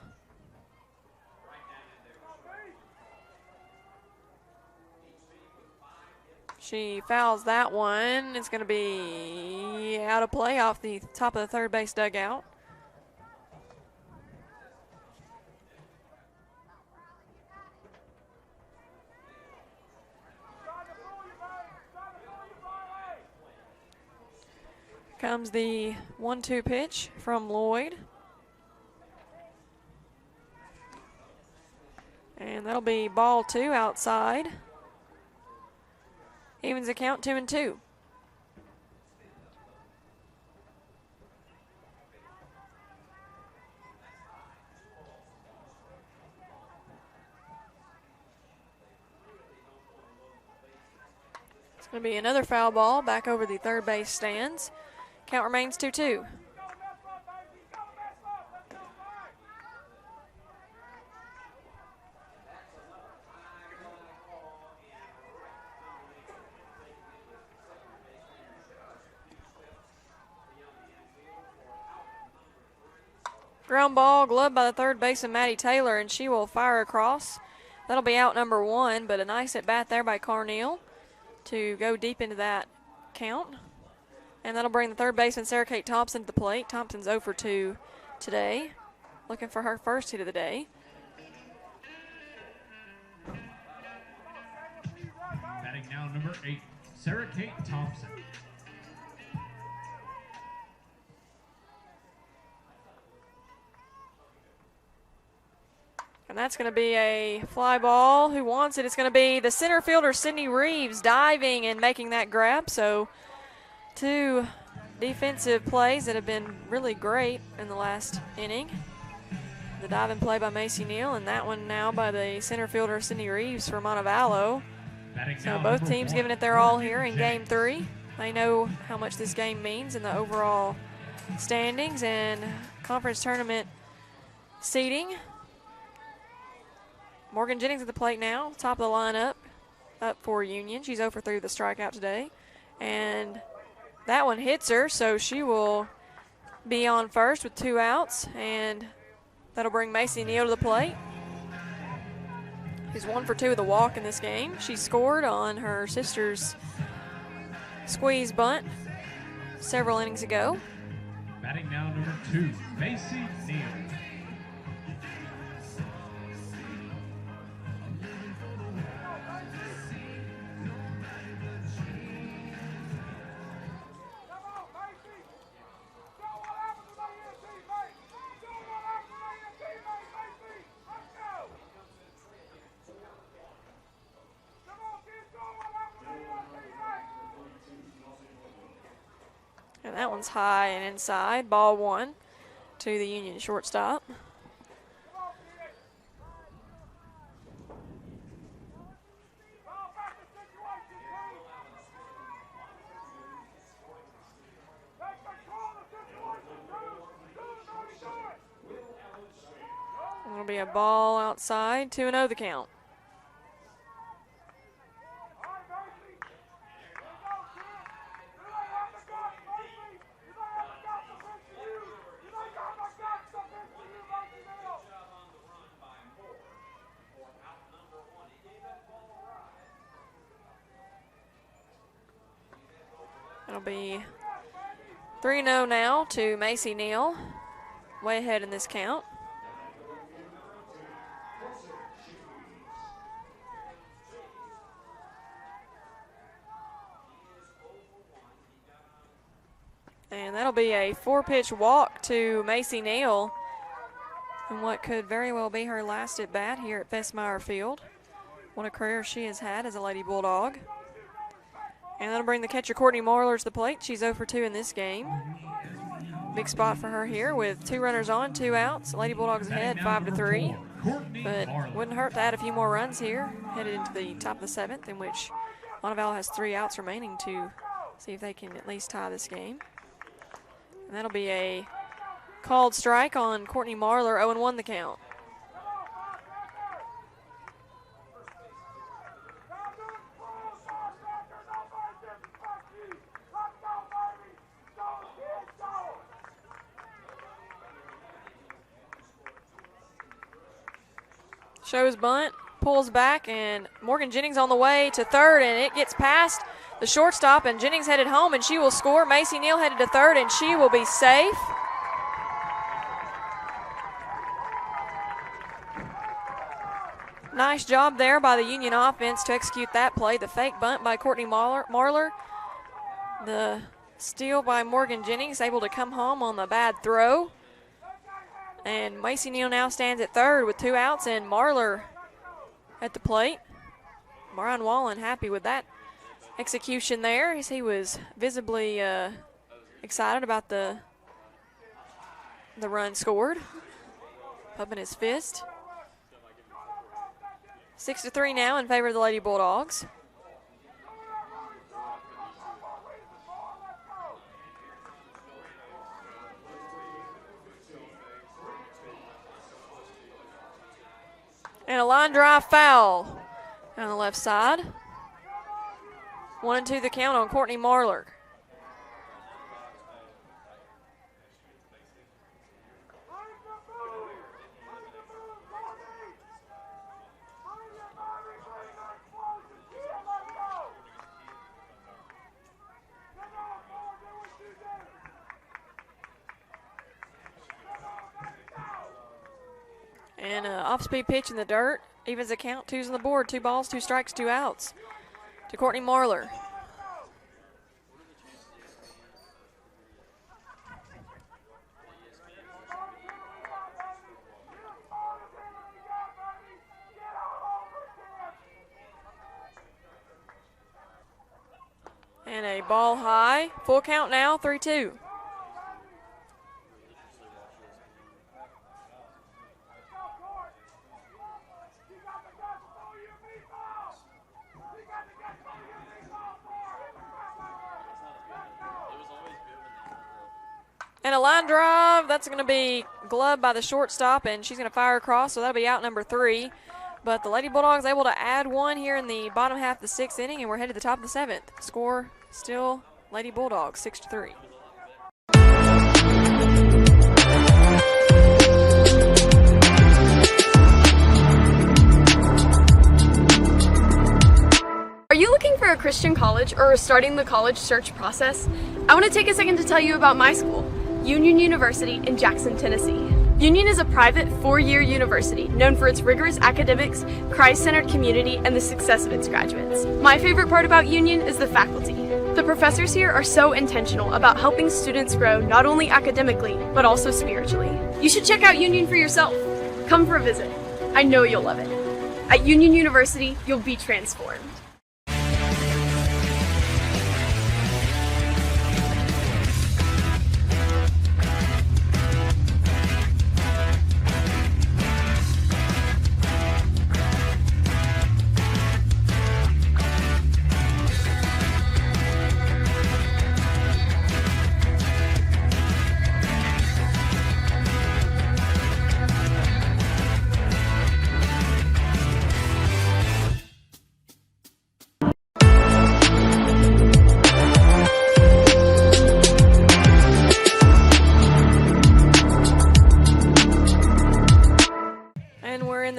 She fouls that one. It's going to be out of play off the top of the third base dugout. Comes the 1-2 pitch from Lloyd. And that'll be ball 2 outside. Evens the count 2-2. It's going to be another foul ball back over the third base stands. Count remains 2-2. Ground ball gloved by the third baseman, Maddie Taylor, and she will fire across. That'll be out number 1, but a nice at bat there by Carneal to go deep into that count. And that'll bring the third baseman, Sarah Kate Thompson, to the plate. Thompson's 0 for 2 today, looking for her first hit of the day.
Batting now number 8, Sarah Kate Thompson.
And that's going to be a fly ball. Who wants it? It's going to be the center fielder, Sydney Reeves, diving and making that grab. So 2 defensive plays that have been really great in the last inning. The diving play by Macy Neal, and that one now by the center fielder, Sydney Reeves for Montevallo. So both teams giving it their all here in Game 3. They know how much this game means in the overall standings and conference tournament seeding. Morgan Jennings at the plate now, top of the lineup, up for Union. She's 0 for 3 with a strikeout today. And that one hits her, so she will be on first with 2 outs, and that'll bring Macy Neal to the plate. She's 1 for 2 with a walk in this game. She scored on her sister's squeeze bunt several innings ago.
Batting now number 2, Macy Neal.
And that one's high and inside. Ball 1 to the Union shortstop. It'll be a ball outside, 2-0 the count. It'll be 3-0 now to Macy Neal, way ahead in this count. And that'll be a 4-pitch walk to Macy Neal in what could very well be her last at bat here at Festmeyer Field. What a career she has had as a Lady Bulldog. And that'll bring the catcher Courtney Marler to the plate. She's 0 for 2 in this game. Big spot for her here with 2 runners on, 2 outs. Lady Bulldogs ahead 5-3. But wouldn't hurt to add a few more runs here, headed into the top of the 7th, in which Montevallo has 3 outs remaining to see if they can at least tie this game. And that'll be a called strike on Courtney Marler, 0-1 the count. Shows bunt, pulls back, and Morgan Jennings on the way to third, and it gets past the shortstop, and Jennings headed home, and she will score. Macy Neal headed to third, and she will be safe. Nice job there by the Union offense to execute that play. The fake bunt by Courtney Marler. The steal by Morgan Jennings, able to come home on the bad throw. And Macy Neal now stands at third with 2 outs, and Marler at the plate. Brian Wallen happy with that execution there, as he was visibly excited about the run scored. Pumping his fist. 6-3 now in favor of the Lady Bulldogs. And a line drive foul on the left side. 1-2 the count on Courtney Marler. And off-speed pitch in the dirt. Evens the count. 2's on the board. 2 balls, 2 strikes, 2 outs. To Courtney Marler. And a ball high. Full count now, 3-2. And a line drive, that's going to be gloved by the shortstop, and she's going to fire across, so that'll be out number 3. But the Lady Bulldogs able to add 1 here in the bottom half of the 6th inning, and we're headed to the top of the 7th. Score still Lady Bulldogs, 6-3.
Are you looking for a Christian college or are starting the college search process? I want to take a second to tell you about my school, Union University in Jackson, Tennessee. Union is a private 4-year university known for its rigorous academics, Christ-centered community, and the success of its graduates. My favorite part about Union is the faculty. The professors here are so intentional about helping students grow not only academically, but also spiritually. You should check out Union for yourself. Come for a visit. I know you'll love it. At Union University, you'll be transformed.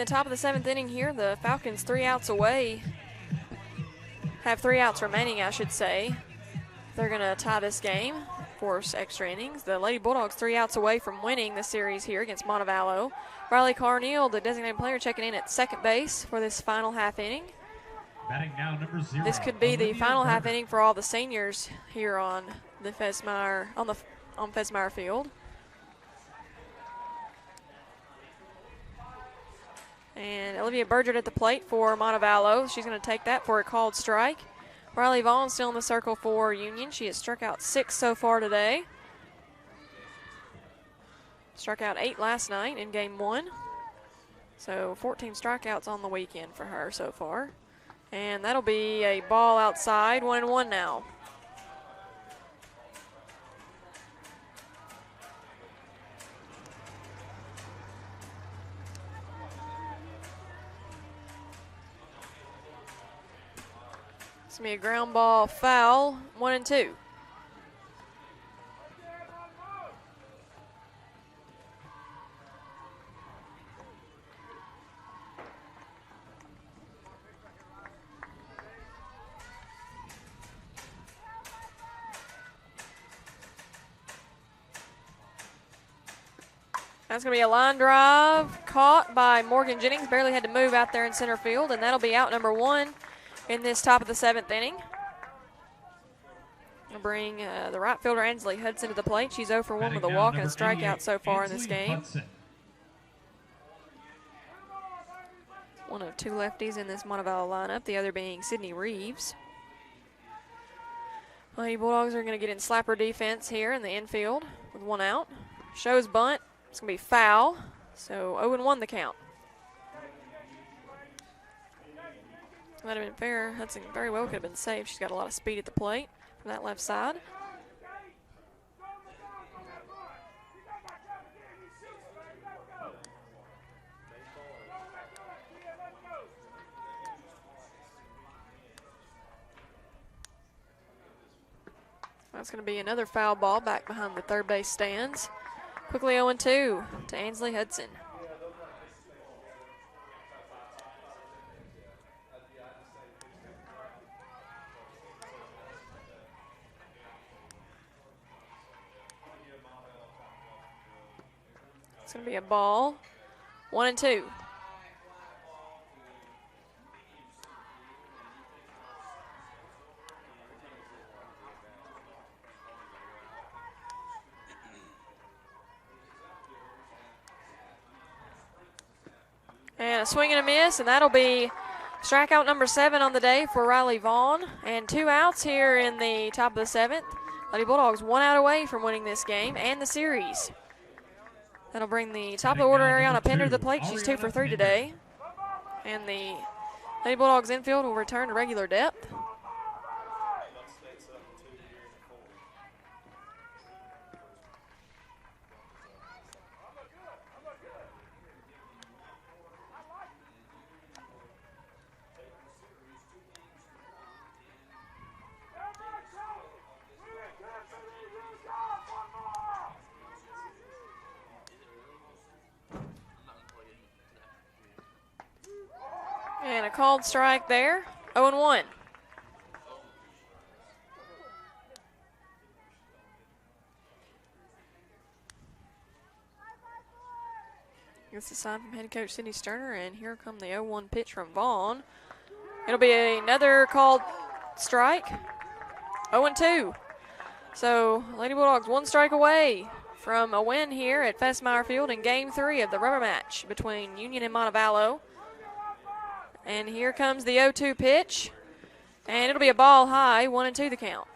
Top of the 7th inning here. The Falcons 3 outs away. Have 3 outs remaining, I should say. They're going to tie this game, force extra innings. The Lady Bulldogs 3 outs away from winning the series here against Montevallo. Riley Carneal, the designated player, checking in at second base for this final half inning.
Batting now number 0.
This could be the final half inning for all the seniors here on the Fesmeyer on Fesmeyer Field. And Olivia Bergert at the plate for Montevallo. She's going to take that for a called strike. Riley Vaughn still in the circle for Union. She has struck out 6 so far today. Struck out 8 last night in game 1. So 14 strikeouts on the weekend for her so far. And that'll be a ball outside, 1-1 now. It's going to be a ground ball foul, 1-2. That's going to be a line drive caught by Morgan Jennings. Barely had to move out there in center field, and that'll be out number 1 in this top of the 7th inning. We'll bring the right fielder Ansley Hudson to the plate. She's 0 for 1 with a walk and a strikeout so far in this game. One of 2 lefties in this Montevallo lineup, the other being Sydney Reeves. Lady Bulldogs are going to get in slapper defense here in the infield with 1 out. Shows bunt. It's going to be foul, so 0-1 the count. Might have been fair. Hudson very well could have been safe. She's got a lot of speed at the plate from that left side. That's going to be another foul ball back behind the third base stands. Quickly 0-2 to Ansley Hudson. It's going to be a ball 1-2. And a swing and a miss, and that'll be strikeout number 7 on the day for Riley Vaughn. And 2 outs here in the top of the 7th. Lady Bulldogs 1 out away from winning this game and the series. That'll bring the top of the order Ariana Pender to the plate. She's 2 for 3 today. And the Lady Bulldogs infield will return to regular depth. And a called strike there, 0-1. Gets the sign from head coach Sydney Sterner, and here come the 0-1 pitch from Vaughn. It'll be another called strike, 0-2. So Lady Bulldogs 1 strike away from a win here at Festmeyer Field in Game 3 of the rubber match between Union and Montevallo. And here comes the 0-2 pitch, and it'll be a ball high, 1-2 the count.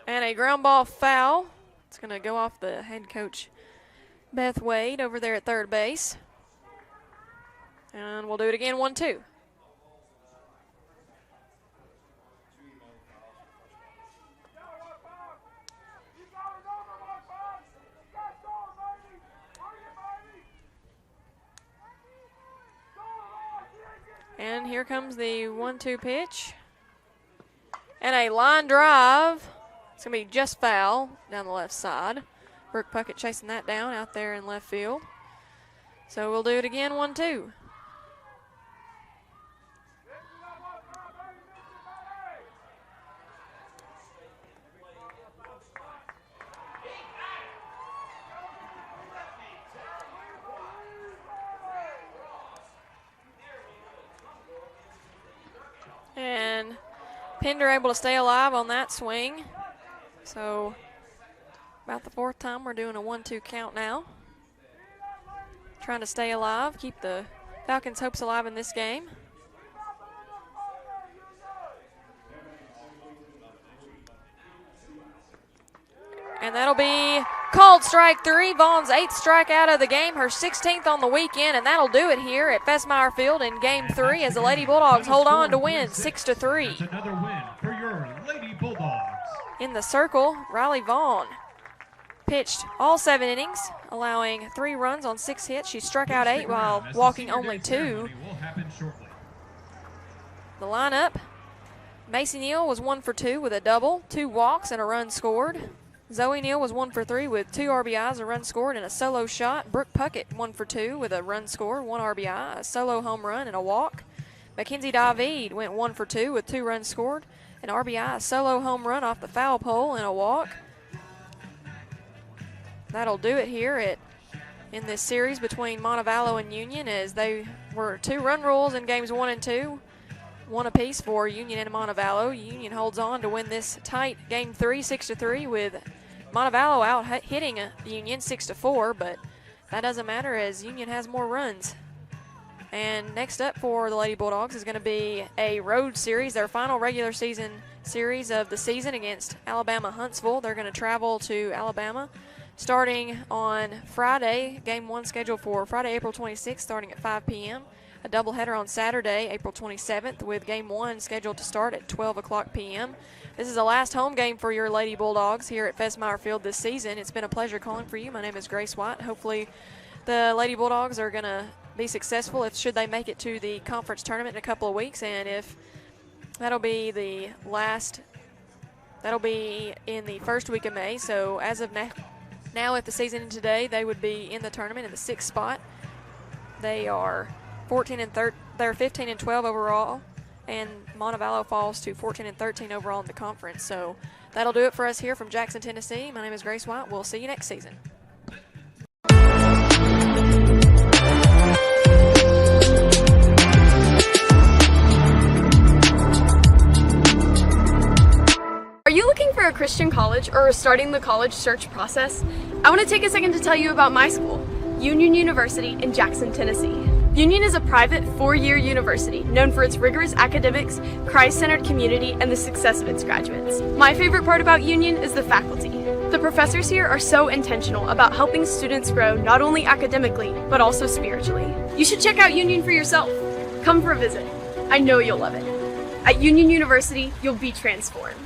And a ground ball foul. It's going to go off the head coach Beth Wade over there at third base. And we'll do it again, 1-2. And here comes the 1-2 pitch. And a line drive. It's going to be just foul down the left side. Brooke Puckett chasing that down out there in left field. So we'll do it again, 1-2. And Pender able to stay alive on that swing. So about the 4th time we're doing a 1-2 count now. Trying to stay alive, keep the Falcons' hopes alive in this game. And that'll be called strike 3. Vaughn's 8th strikeout of the game, her 16th on the weekend, and that'll do it here at Festmeyer Field in Game 3 as the Lady Bulldogs hold on to win 6-3.
That's another win for your Lady Bulldogs.
In the circle, Riley Vaughn pitched all 7 innings, allowing 3 runs on 6 hits. She struck out 8 while walking only 2. The lineup, Macy Neal was 1 for 2 with a double, 2 walks, and a run scored. Zoe Neal was 1 for 3 with 2 RBIs, a run scored, and a solo shot. Brooke Puckett 1 for 2 with a run score, 1 RBI, a solo home run, and a walk. Mackenzie David went 1 for 2 with 2 runs scored, an RBI, a solo home run off the foul pole, and a walk. That'll do it here in this series between Montevallo and Union, as they were 2 run rules in games 1 and 2. 1 apiece for Union and Montevallo. Union holds on to win this tight Game 3, 6-3, with Montevallo out hitting Union 6-4, but that doesn't matter as Union has more runs. And next up for the Lady Bulldogs is going to be a road series, their final regular season series of the season against Alabama Huntsville. They're going to travel to Alabama starting on Friday. Game 1 scheduled for Friday, April 26th, starting at 5 p.m. A doubleheader on Saturday, April 27th, with Game 1 scheduled to start at 12 o'clock p.m. This is the last home game for your Lady Bulldogs here at Festmeyer Field this season. It's been a pleasure calling for you. My name is Grace White. Hopefully the Lady Bulldogs are going to be successful should they make it to the conference tournament in a couple of weeks, and if that'll be the last, that'll be in the first week of May. So as of now, if the season ended today, they would be in the tournament in the 6th spot. They are they're 15 and 12 overall, and Montevallo falls to 14 and 13 overall in the conference. So that'll do it for us here from Jackson, Tennessee. My name is Grace White. We'll see you next season.
Are you looking for a Christian college or are starting the college search process? I want to take a second to tell you about my school, Union University in Jackson, Tennessee. Union is a private 4-year university known for its rigorous academics, Christ-centered community, and the success of its graduates. My favorite part about Union is the faculty. The professors here are so intentional about helping students grow not only academically, but also spiritually. You should check out Union for yourself. Come for a visit. I know you'll love it. At Union University, you'll be transformed.